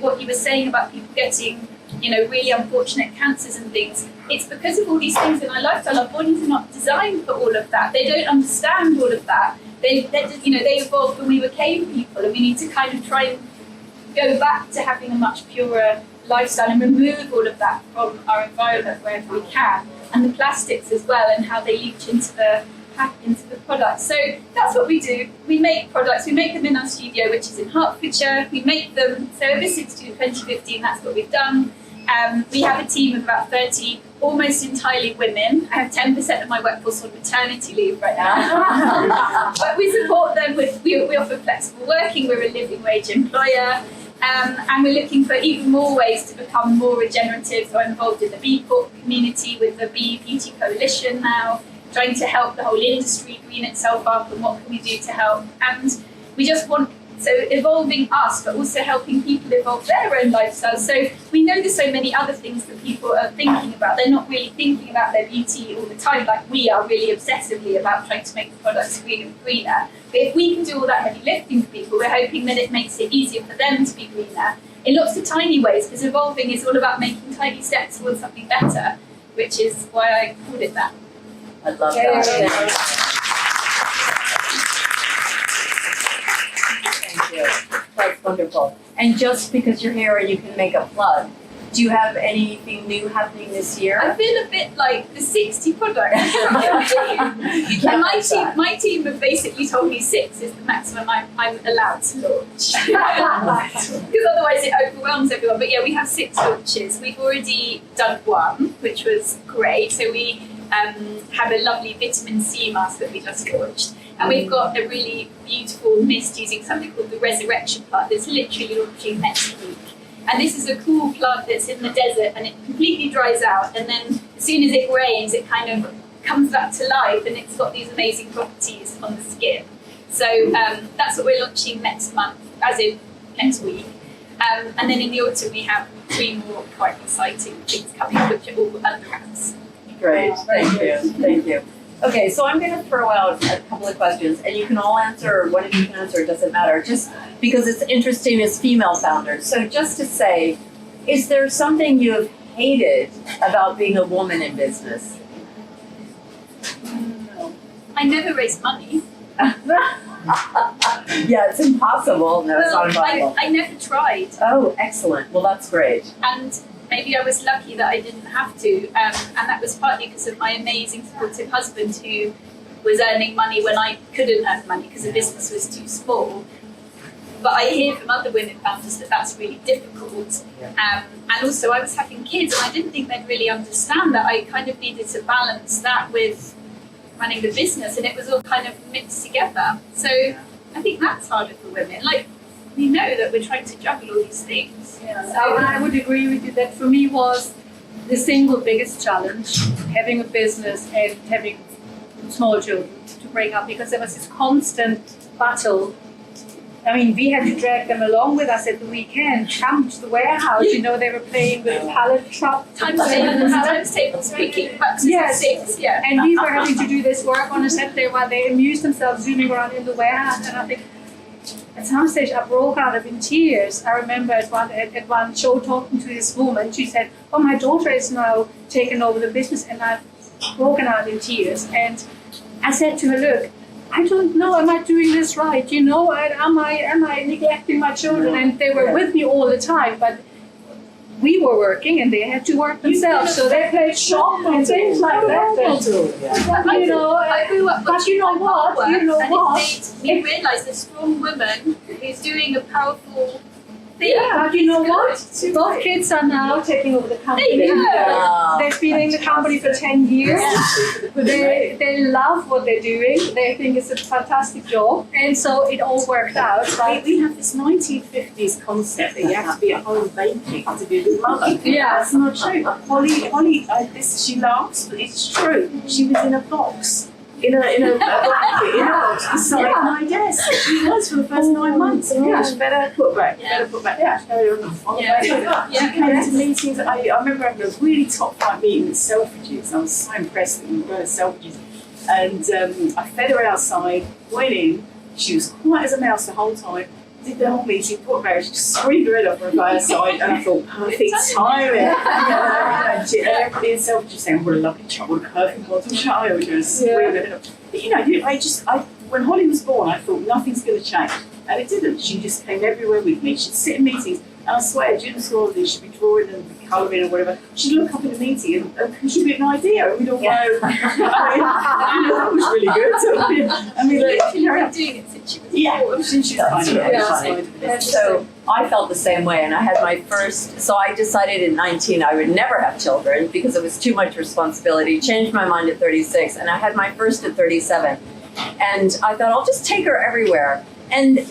S4: what you were saying about people getting, really unfortunate cancers and things. It's because of all these things in our lifestyle. Our bodies are not designed for all of that. They don't understand all of that. They evolved when we were cave people, and we need to kind of try and go back to having a much purer lifestyle and remove all of that from our environment wherever we can. And the plastics as well, and how they leach into the products. So that's what we do. We make products. We make them in our studio, which is in Hertfordshire. We make them, so ever since 2015, that's what we've done. We have a team of about 30, almost entirely women. I have 10% of my workforce on maternity leave right now. But we support them we offer flexible working. We're a living wage employer. And we're looking for even more ways to become more regenerative. So I'm involved in the B Corp community with the Bee Beauty Coalition now, trying to help the whole industry green itself up, and what can we do to help. And we just want, so evolving us, but also helping people evolve their own lifestyles. So we know there's so many other things that people are thinking about. They're not really thinking about their beauty all the time, like we are really obsessively about trying to make the products greener and greener. But if we can do all that heavy lifting for people, we're hoping that it makes it easier for them to be greener in lots of tiny ways, because evolving is all about making tiny steps towards something better, which is why I called it that.
S1: I love that. Thank you. That's wonderful. And just because you're here and you can make a plug, do you have anything new happening this year?
S4: I feel a bit like the 60 products. And my team have basically told me 6 is the maximum I'm allowed to launch. Because otherwise it overwhelms everyone. But yeah, we have 6 launches. We've already done 1, which was great. So we have a lovely vitamin C mask that we just launched. And we've got a really beautiful mist using something called the resurrection plant that's literally launching next week. And this is a cool plant that's in the desert, and it completely dries out, and then as soon as it rains, it kind of comes back to life, and it's got these amazing properties on the skin. So that's what we're launching next month, as in next week. And then in the autumn, we have 3 more quite exciting things coming, which are all under wraps.
S1: Great, thank you. Okay, so I'm going to throw out a couple of questions, and you can all answer, or one of you can answer, it doesn't matter, just because it's interesting as female founders. So just to say, is there something you have hated about being a woman in business?
S4: No. I never raised money.
S1: Yeah, it's impossible. No, it's not impossible.
S4: I never tried.
S1: Oh, excellent. Well, that's great.
S4: And maybe I was lucky that I didn't have to, and that was partly because of my amazing supportive husband, who was earning money when I couldn't earn money because the business was too small. But I hear from other women founders that that's really difficult. And also I was having kids, and I didn't think they'd really understand that. I kind of needed to balance that with running the business, and it was all kind of mixed together. So I think that's harder for women. Like, we know that we're trying to juggle all these things.
S2: Yeah, I would agree with you. That for me was the single biggest challenge, having a business and having small children to bring up, because there was this constant battle. I mean, we had to drag them along with us at the weekend, come to the warehouse. You know, they were playing with pallet truck.
S4: Times tables, picking boxes of 6. Yeah.
S2: And we were having to do this work on a Saturday while they amused themselves zooming around in the warehouse. And I think, at some stage, I broke out in tears. I remember at one show talking to this woman. She said, "Oh, my daughter is now taking over the business," and I've broken out in tears. And I said to her, "Look, I don't know, am I doing this right? You know, am I neglecting my children? And they were with me all the time, but we were working and they had to work themselves, so they played shop and things like that. You know,
S4: I grew up
S2: but you know what? You know
S4: and
S2: what?
S4: it made me realise a strong woman who's doing a powerful thing.
S2: Yeah, but you know what? Both kids are now taking over the company.
S4: There you go.
S2: They've been in the company for 10 years. They love what they're doing. They think it's a fantastic job. And so it all worked out. Right?
S3: We have this 1950s concept that you have to be at home baking to be a good mother.
S2: Yeah.
S3: That's not true. Holly, she laughs, but it's true. She was in a box. In a blanket, in a box beside my desk. She was for the first 9 months. And
S2: Yeah.
S3: she better put back. Yeah. Carry on the
S4: Yeah.
S3: She came to meetings. I remember having a really top flight meeting with Selfridges. I was so impressed that we were at Selfridges. And I fed her outside, went in. She was quiet as a mouse the whole time. Did the whole meeting, put her out, she just screamed her head off her outside, and I thought, perfect timing. And everybody in Selfridges saying, what a lovely child, what a perfect model child. She was screaming her head off. But when Holly was born, I thought nothing's going to change. And it didn't. She just came everywhere with me. She'd sit in meetings, and I swear, during the school holidays, she'd be drawing and colouring or whatever. She'd look up in a meeting and contribute an idea, and we'd all go, that was really good.
S4: She's been doing it since she was
S3: since she was tiny.
S1: And so I felt the same way, and I had my first, so I decided at 19 I would never have children because it was too much responsibility, changed my mind at 36, and I had my first at 37. And I thought, I'll just take her everywhere. And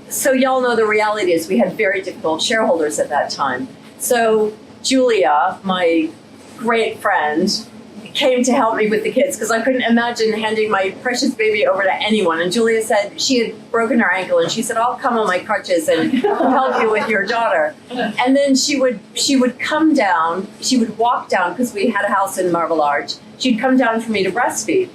S1: so y'all know the reality is we had very difficult shareholders at that time. So Julia, my great friend, came to help me with the kids because I couldn't imagine handing my precious baby over to anyone. And Julia said she had broken her ankle, and she said, I'll come on my crutches and help you with your daughter. And then she would come down, she would walk down because we had a house in Marble Arch. She'd come down for me to breastfeed.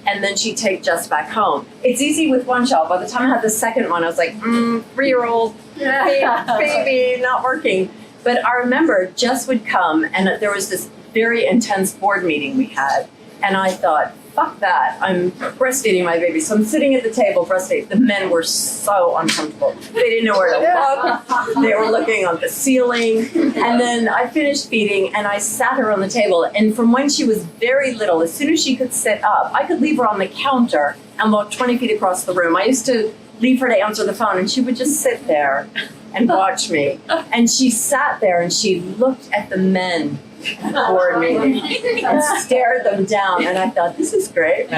S1: And then she'd take Jess back home. It's easy with one child. By the time I had the second one, I was like, 3-year-old baby, not working. But I remember Jess would come, and there was this very intense board meeting we had. And I thought, fuck that. I'm breastfeeding my baby. So I'm sitting at the table breastfeeding. The men were so uncomfortable. They didn't know where to look. They were looking on the ceiling. And then I finished feeding, and I sat her on the table. And from when she was very little, as soon as she could sit up, I could leave her on the counter and walk 20 feet across the room. I used to leave her to answer the phone, and she would just sit there and watch me. And she sat there, and she looked at the men board meeting and stared them down, and I thought, this is great. So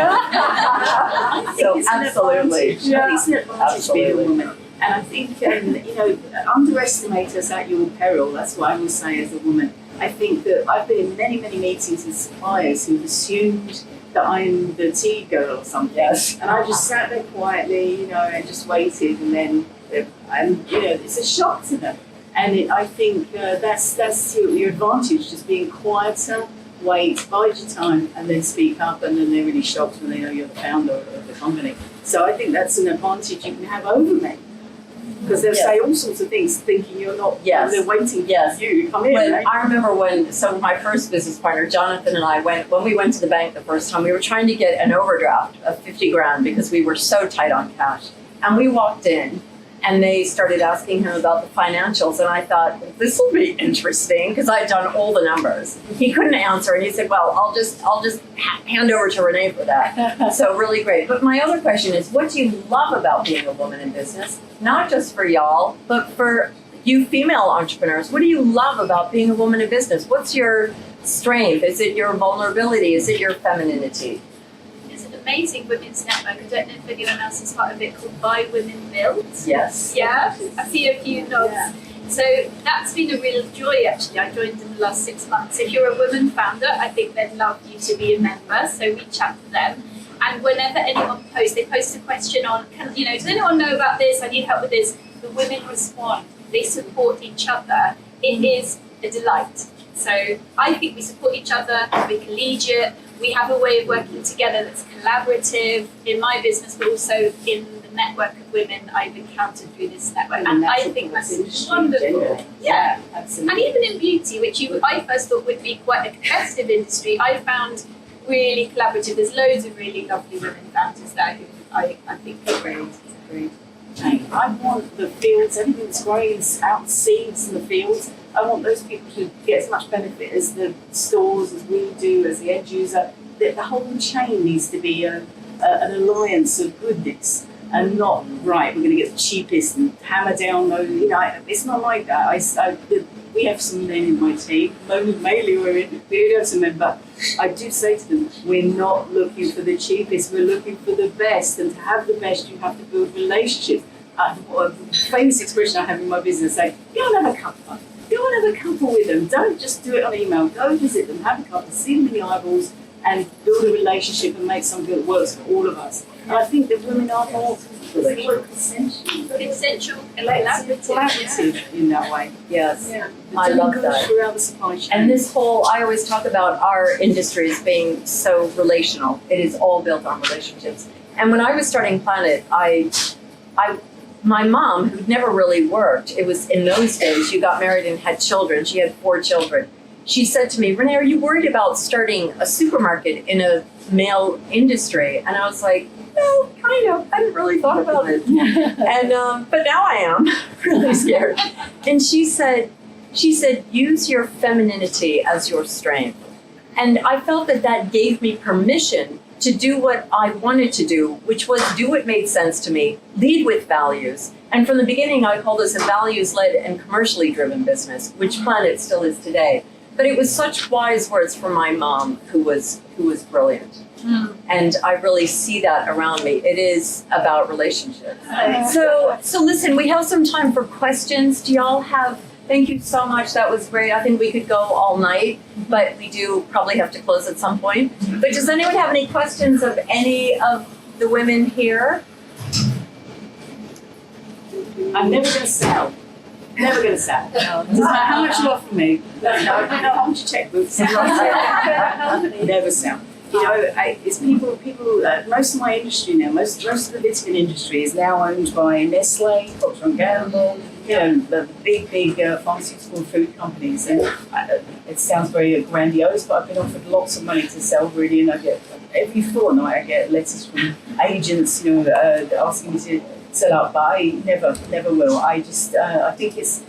S1: absolutely.
S3: It's an advantage being a woman. And I think, underestimate us at your peril. That's what I will say as a woman. I think that I've been in many, many meetings with suppliers who've assumed that I'm the tea girl or something. Yes. And I just sat there quietly, and just waited, and then, it's a shock to them. And I think that's your advantage, just being quieter, wait, bide your time, and then speak up, and then they're really shocked when they know you're the founder of the company. So I think that's an advantage you can have over men. Because they'll say all sorts of things thinking you're not, they're waiting for you to come in.
S1: I remember so my first business partner, Jonathan, and I when we went to the bank the first time, we were trying to get an overdraft of 50 grand because we were so tight on cash. And we walked in, and they started asking him about the financials, and I thought, this will be interesting because I'd done all the numbers. He couldn't answer, and he said, well, I'll just hand over to Renee for that. So really great. But my other question is, what do you love about being a woman in business? Not just for y'all, but for you female entrepreneurs. What do you love about being a woman in business? What's your strength? Is it your vulnerability? Is it your femininity?
S4: Amazing women's network. I don't know if anyone else is part of it, called Buy Women Build.
S1: Yes.
S4: Yeah, I see a few nods. Yeah. So that's been a real joy, actually. I joined in the last 6 months. If you're a woman founder, I think they'd love you to be a member, so reach out to them. And whenever anyone posts, they post a question on, does anyone know about this? I need help with this. The women respond. They support each other. It is a delight. So I think we support each other, we're collegiate, we have a way of working together that's collaborative in my business, but also in the network of women I've encountered through this network. And I think that's wonderful. Yeah, absolutely. And even in beauty, which I first thought would be quite a competitive industry, I found really collaborative. There's loads of really lovely women founders there who I think are great.
S3: I want the fields, everything that's growing out seeds in the fields, I want those people to get as much benefit as the stores, as we do, as the end user. The whole chain needs to be an alliance of goodness and not, right, we're going to get the cheapest and hammer down those, it's not like that. We have some men in my team, mainly women, we do have some men, but I do say to them, we're not looking for the cheapest, we're looking for the best, and to have the best, you have to build relationships. A famous expression I have in my business, say, go and have a cuppa. Go and have a cuppa with them. Don't just do it on email. Go visit them, have a cuppa, see them in the eyeballs, and build a relationship and make something that works for all of us. And I think that women are more
S4: Essential and
S3: collaborative in that way.
S1: Yes,
S3: Yeah.
S1: I love that.
S3: Throughout the supply chain.
S1: And this whole, I always talk about our industry as being so relational. It is all built on relationships. And when I was starting Planet, my mom, who'd never really worked, it was in those days, you got married and had children. She had 4 children. She said to me, Renee, are you worried about starting a supermarket in a male industry? And I was like, no, kind of. I hadn't really thought about it. And but now I am really scared. And she said, use your femininity as your strength. And I felt that gave me permission to do what I wanted to do, which was do what made sense to me, lead with values. And from the beginning, I called this a values-led and commercially driven business, which Planet still is today. But it was such wise words from my mom, who was brilliant. And I really see that around me. It is about relationships. So listen, we have some time for questions. Do y'all have, thank you so much. That was great. I think we could go all night, but we do probably have to close at some point. But does anyone have any questions of any of the women here?
S3: I'm never going to sell. Never going to sell. Doesn't matter how much you offer me. No, how much you checkbooks. Never sell. It's people. Most of my industry now, most of the vitamin industry is now owned by Nestle, Procter & Gamble, the big pharmaceutical food companies. And it sounds very grandiose, but I've been offered lots of money to sell Viridian. I get every fortnight I get letters from agents, asking me to sell up, but I never will. I think it's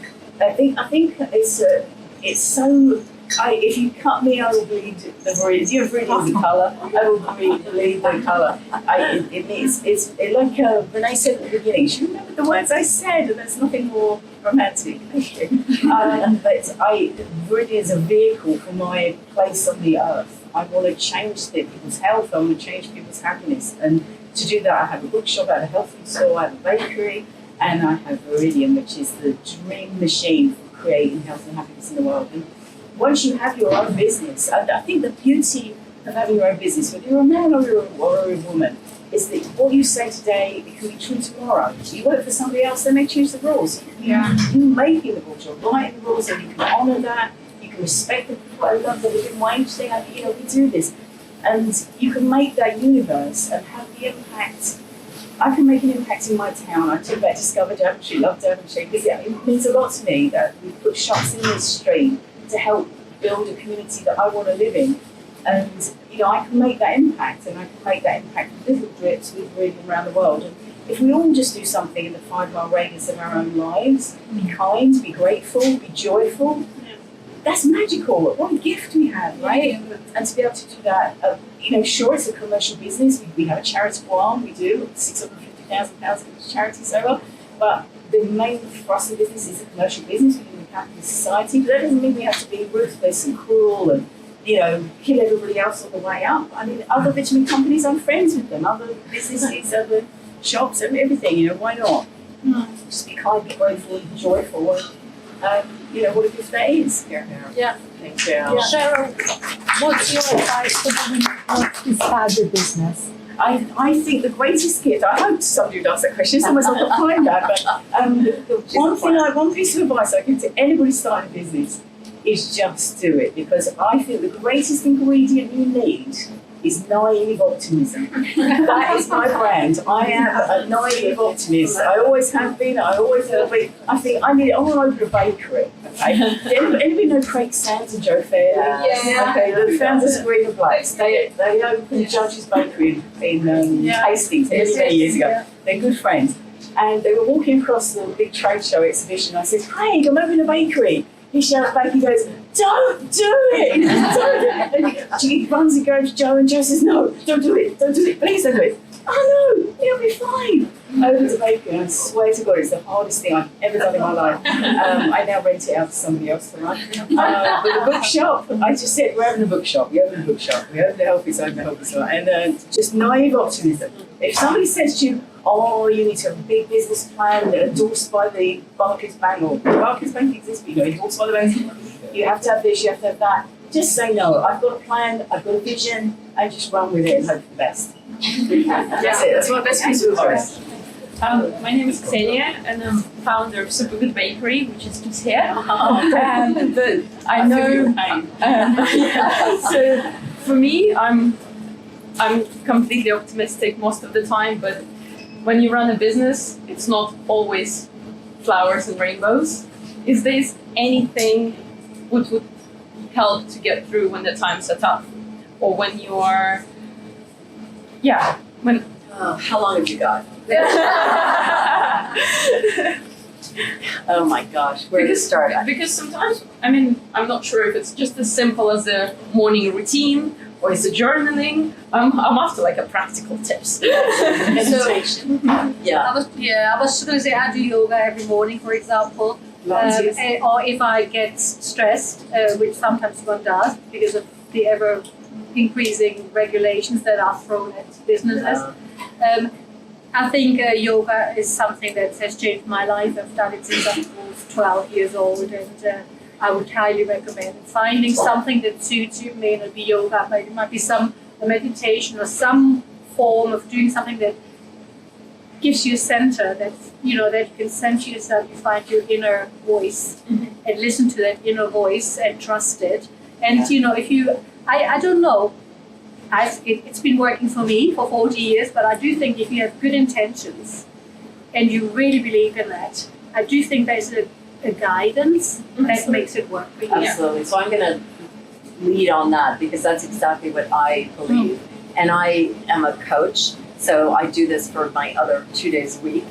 S3: so. If you cut me, I will bleed the Viridian. Viridian's the colour. I will bleed the colour. It's like Renee said at the beginning. She remembered the words I said, and there's nothing more romantic. Thank you. Viridian is a vehicle for my place on the earth. I want to change people's health. I want to change people's happiness, and to do that, I have a bookshop, I have a health food store, I have a bakery, and I have Viridian, which is the dream machine for creating health and happiness in the world. And once you have your own business, I think the beauty of having your own business, whether you're a man or you're a woman, is that what you say today, it can be true tomorrow. You work for somebody else, they may change the rules. You're making the rules, you're writing the rules, and you can honour that, you can respect the people. I love the living wage thing, we do this. And you can make that universe and have the impact. I can make an impact in my town. I talk about Discover Daventry, love Daventry, because it means a lot to me that we put shops in this street to help build a community that I want to live in. And I can make that impact, and I can make that impact with little drips with Viridian around the world. And if we all just do something in the 5-mile radius of our own lives, be kind, be grateful, be joyful, that's magical. What a gift we have, right? And to be able to do that, sure, it's a commercial business. We have a charitable arm. We do £650,000 in charity so far. But the main thrust of the business is a commercial business. We live in a capitalist society, but that doesn't mean we have to be ruthless and cruel and kill everybody else on the way up. I mean, other vitamin companies, I'm friends with them. Other businesses, other shops, and everything. Why not? Just be kind, be grateful, be joyful, and what a gift that is.
S2: Yeah.
S3: Thank you.
S5: Cheryl, what's your advice for women who want to start a business?
S3: I think the greatest gift, I hope somebody would ask that question, someone's not behind that, but the one piece of advice I give to anybody starting a business is just do it, because I think the greatest ingredient you need is naive optimism. That is my brand. I am a naive optimist. I always have been, I always will be. I think I want to open a bakery. Okay. Anybody know Craig Sands and Joe Fairley?
S4: Yeah.
S3: Okay, the founders of Green Blacks. They opened Judge's Bakery in Hastings many years ago. They're good friends. And they were walking across the big trade show exhibition. I said, Craig, I'm opening a bakery. He shouts back, he goes, don't do it! Don't do it! And she runs and goes to Joe, and Joe says, no, don't do it, please don't do it. Oh no, it'll be fine. I opened a bakery, and I swear to God, it's the hardest thing I've ever done in my life. I now rent it out to somebody else to run. But the bookshop, I just said, we're having a bookshop. We open a bookshop. We open the healthy side and the healthy side. And just naive optimism. If somebody says to you, oh, you need to have a big business plan endorsed by the Barclays Bank, or Barclays Bank exists, but endorsed by the bank, you have to have this, you have to have that. Just say no. I've got a plan, I've got a vision, and just run with it and hope for the best. That's it. That's my best piece of advice.
S6: My name is Xenia, and I'm founder of Super Good Bakery, which is just here. But I know. So for me, I'm completely optimistic most of the time. But when you run a business, it's not always flowers and rainbows. Is there anything which would help to get through when the times are tough, or when you are, when?
S1: How long have you got? Oh my gosh, where to start?
S6: Because sometimes, I'm not sure if it's just as simple as a morning routine or is it journaling. I'm after like a practical tips.
S3: Meditation.
S1: Yeah.
S2: I was going to say I do yoga every morning, for example. Or if I get stressed, which sometimes one does because of the ever increasing regulations that are thrown at businesses. I think yoga is something that has changed my life. I've done it since I was 12 years old, and I would highly recommend finding something that suits you. It may not be yoga, but it might be some meditation or some form of doing something that gives you a center, that that you can center yourself. You find your inner voice and listen to that inner voice and trust it. And if you, I don't know. It's been working for me for 40 years, but I do think if you have good intentions and you really believe in that, I do think there's a guidance that makes it work for you.
S1: Absolutely. So I'm going to lead on that because that's exactly what I believe. And I am a coach, so I do this for my other 2 days a week.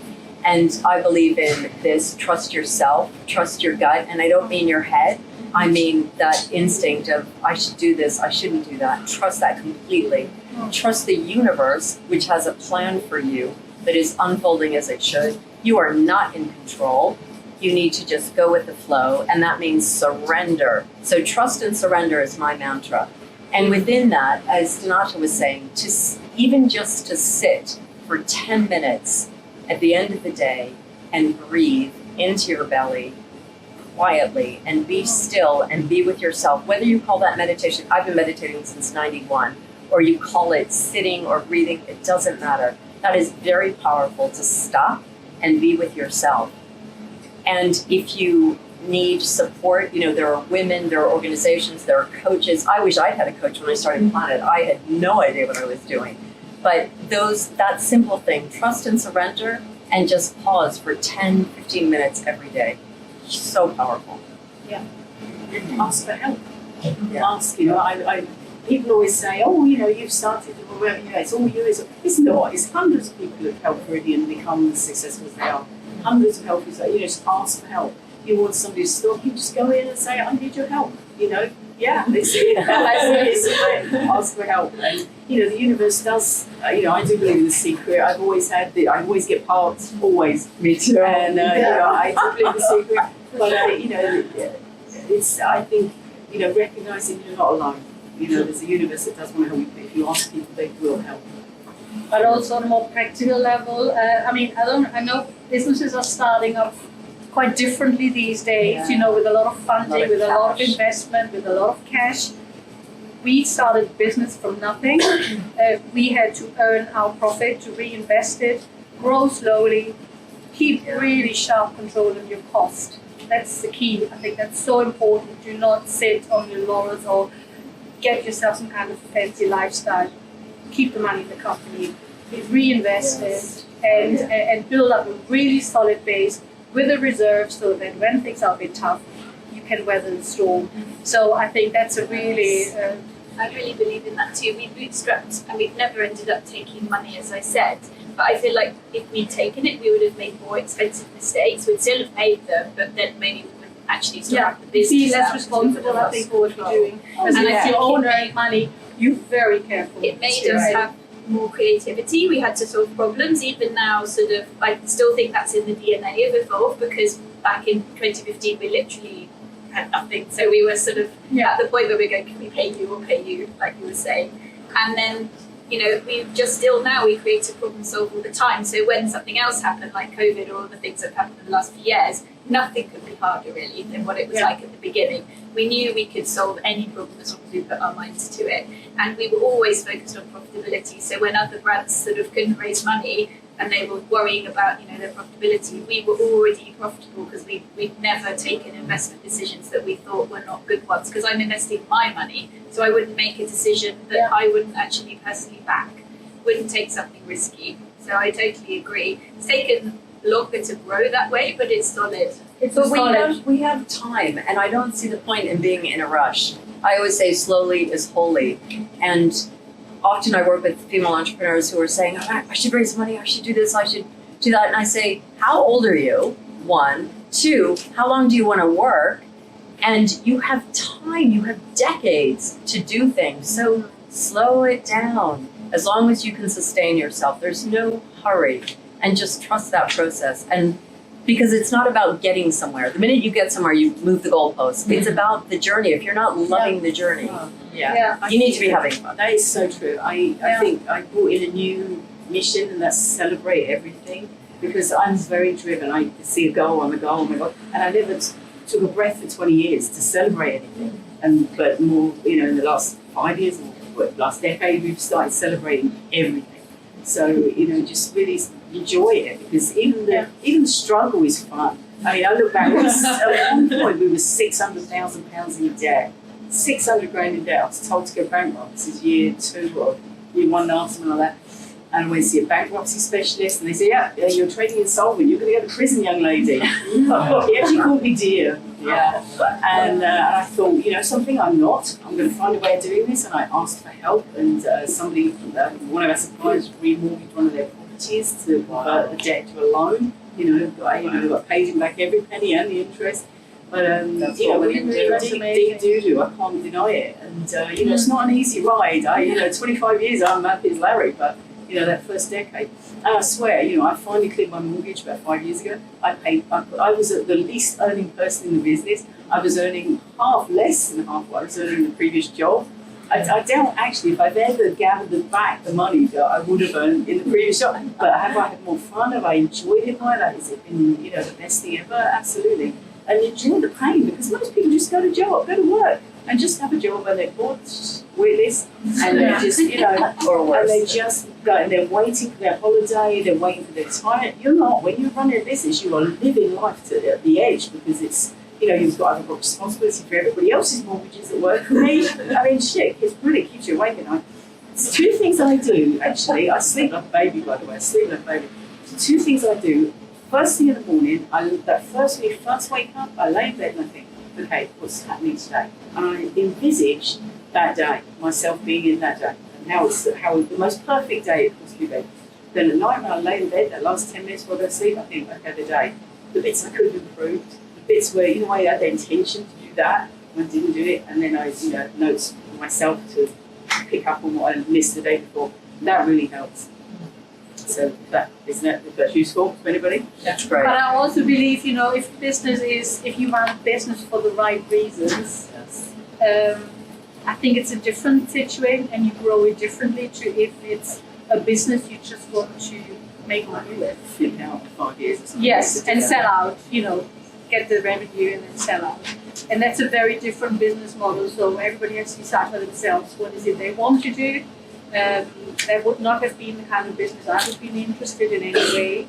S1: And I believe in this: trust yourself, trust your gut, and I don't mean your head. I mean that instinct of, I should do this, I shouldn't do that. Trust that completely. Trust the universe, which has a plan for you that is unfolding as it should. You are not in control. You need to just go with the flow, and that means surrender. So trust and surrender is my mantra. And within that, as Donata was saying, even just to sit for 10 minutes at the end of the day and breathe into your belly quietly and be still and be with yourself, whether you call that meditation, I've been meditating since 91, or you call it sitting or breathing, it doesn't matter. That is very powerful to stop and be with yourself. And if you need support, there are women, there are organizations, there are coaches. I wish I'd had a coach when I started Planet. I had no idea what I was doing. But that simple thing, trust and surrender, and just pause for 10, 15 minutes every day. So powerful.
S3: Yeah. Ask for help. Yeah. Ask, people always say, you've started, it's all you. It's not. It's hundreds of people who have helped Viridian become as successful as they are. Hundreds of helpers, just ask for help. You want somebody to stop, you just go in and say, I need your help. This is ask for help. And, the universe does, I do believe in the secret. I've always had I always get parts, always.
S1: Me too.
S3: And, I do believe in the secret. But, it's, I think, recognizing you're not alone. There's a universe that does want to help you. If you ask people, they will help.
S2: But also on a more practical level, I know businesses are starting up quite differently these days, with a lot of funding, with a lot of investment, with a lot of cash. We started business from nothing. We had to earn our profit, to reinvest it, grow slowly, keep really sharp control of your cost. That's the key. I think that's so important. Do not sit on your laurels or get yourself some kind of fancy lifestyle. keep the money in the company, reinvest it, and build up a really solid base with a reserve so that when things are a bit tough, you can weather the storm. So I think that's a really...
S4: I really believe in that too. We bootstrapped and we've never ended up taking money, as I said. But I feel like if we'd taken it, we would have made more expensive mistakes. We'd still have paid them, but then maybe we wouldn't actually still have the business.
S2: Be less
S4: out
S2: responsible, I think, for what you're doing. As
S4: And
S2: if
S4: I
S2: you
S4: think
S2: own
S4: it
S2: earned money, you're very careful.
S4: It made us have more creativity. We had to solve problems. Even now, sort of, I still think that's in the DNA of Evolve, because back in 2015, we literally had nothing. So we were sort of at the point where we're going, can we pay you or pay you, like you were saying. And then, you know, we just still now, we create a problem solve all the time. So when something else happened, like COVID or all the things that have happened in the last few years, nothing could be harder really than what it was like at the beginning. We knew we could solve any problem as long as we put our minds to it. And we were always focused on profitability. So when other brands sort of couldn't raise money and they were worrying about, you know, their profitability, we were already profitable because we'd never taken investment decisions that we thought were not good ones. Because I'm investing my money, so I wouldn't make a decision that I wouldn't actually personally back, wouldn't take something risky. So I totally agree. It's taken longer to grow that way, but it's solid.
S1: We have time, and I don't see the point in being in a rush. I always say slowly is holy, and often I work with female entrepreneurs who are saying, oh, I should raise money, I should do this, I should do that, and I say, how old are you? 1, 2, how long do you want to work? And you have time, you have decades to do things, so slow it down. As long as you can sustain yourself, there's no hurry, and just trust that process. And because it's not about getting somewhere. The minute you get somewhere, you move the goalposts. It's about the journey. If you're not loving the journey, you need to be having fun.
S3: That is so true. I think I brought in a new mission, and that's celebrate everything, because I'm very driven. I see a goal, I'm a goal, oh my God. And I never took a breath for 20 years to celebrate anything. But more, you know, in the last 5 years, or last decade, we've started celebrating everything. So, you know, just really enjoy it, because even the struggle is fun. I mean, I look back, at one point we were £600,000 in debt. 600 grand in debt. I was told to go bankrupt. This is year 2 or year 1.5, something like that. And I went to see a bankruptcy specialist, and they said, yeah, you're trading insolvent. You're going to go to prison, young lady. He actually called me dear. And I thought, you know, something I'm not. I'm going to find a way of doing this. And I asked for help, and somebody, one of our suppliers, remortgaged one of their properties to convert the debt to a loan. You know, I got paid him back every penny and the interest. But you know, deep doo-doo, I can't deny it. And you know, it's not an easy ride. 25 years I'm happy as Larry, but you know, that first decade. And I swear, you know, I finally cleared my mortgage about 5 years ago. I was the least earning person in the business. I was earning half less than half what I was earning in the previous job. I doubt actually if I've ever gathered back the money that I would have earned in the previous job. But have I had more fun? Have I enjoyed it more? Has it been, you know, the best thing ever? Absolutely. And enjoy the pain, because most people just go to work and just have a job, and they're bored witless, and they just, you know, and they just go, and they're waiting for their holiday, they're waiting for their retirement. You're not. When you're running a business, you are living life to the edge, because it's, you know, you've got responsibility for everybody else's mortgages at work. For me, I mean, shit, it really keeps you awake at night. It's 2 things I do, actually. I sleep like a baby, by the way. I sleep like a baby. 2 things I do. First thing in the morning, when you first wake up, I lay in bed and I think, okay, what's happening today? And I envisage that day, myself being in that day, and how the most perfect day it could be. Then at night when I lay in bed, that last 10 minutes before I go to sleep, I think, okay, the day, the bits I could have improved, the bits where, you know, I had the intention to do that, and I didn't do it, and then I, you know, notes for myself to pick up on what I missed the day before. That really helps. So that's useful to anybody? That's great.
S2: But I also believe, you know, if you run business for the right reasons, I think it's a different situation, and you grow it differently to if it's a business you just want to make money with.
S3: Flip out 5 years or something.
S2: Yes, and sell out, you know, get the revenue and then sell out. And that's a very different business model, so everybody has to decide for themselves what is it they want to do. That would not have been the kind of business I would be interested in anyway.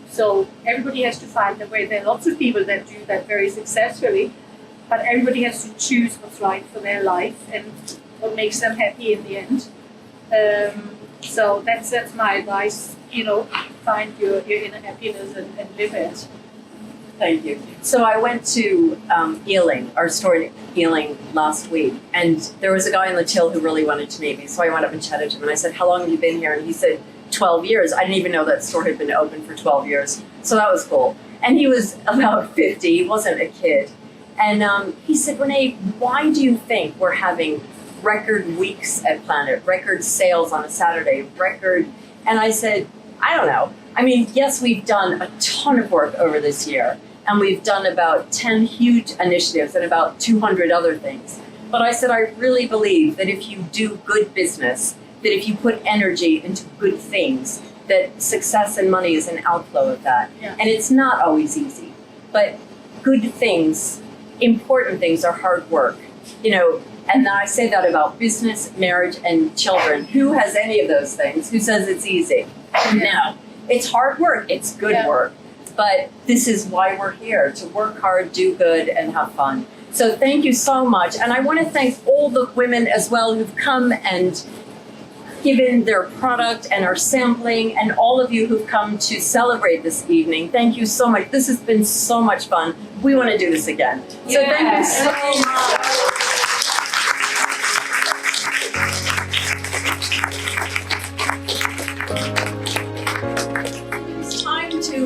S2: So everybody has to find their way. There are lots of people that do that very successfully, but everybody has to choose what's right for their life and what makes them happy in the end. So that's my advice. Find your inner happiness and live it.
S1: Thank you. So I went to Ealing, our store in Ealing last week, and there was a guy on the till who really wanted to meet me. So I went up and chatted to him, and I said, "How long have you been here?" And he said, 12 years. I didn't even know that store had been open for 12 years. So that was cool. And he was about 50. He wasn't a kid. And he said, "Renée, why do you think we're having record weeks at Planet, record sales on a Saturday, record?" And I said, "I don't know. I mean, yes, we've done a ton of work over this year, and we've done about 10 huge initiatives and about 200 other things. But I said, I really believe that if you do good business, that if you put energy into good things, that success and money is an outflow of that.
S2: Yeah.
S1: And it's not always easy, but good things, important things are hard work, and I say that about business, marriage, and children. Who has any of those things? Who says it's easy? No. It's hard work. It's good work. But this is why we're here, to work hard, do good, and have fun. So thank you so much. And I want to thank all the women as well who've come and given their product and are sampling, and all of you who've come to celebrate this evening. Thank you so much. This has been so much fun. We want to do this again. So thank you so much.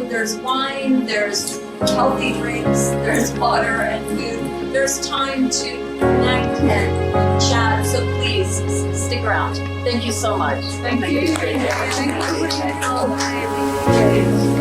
S1: There's wine, there's healthy drinks, there's water and food. There's time to connect and chat, so please stick around. Thank you so much.
S4: Thank you.
S1: Thank you.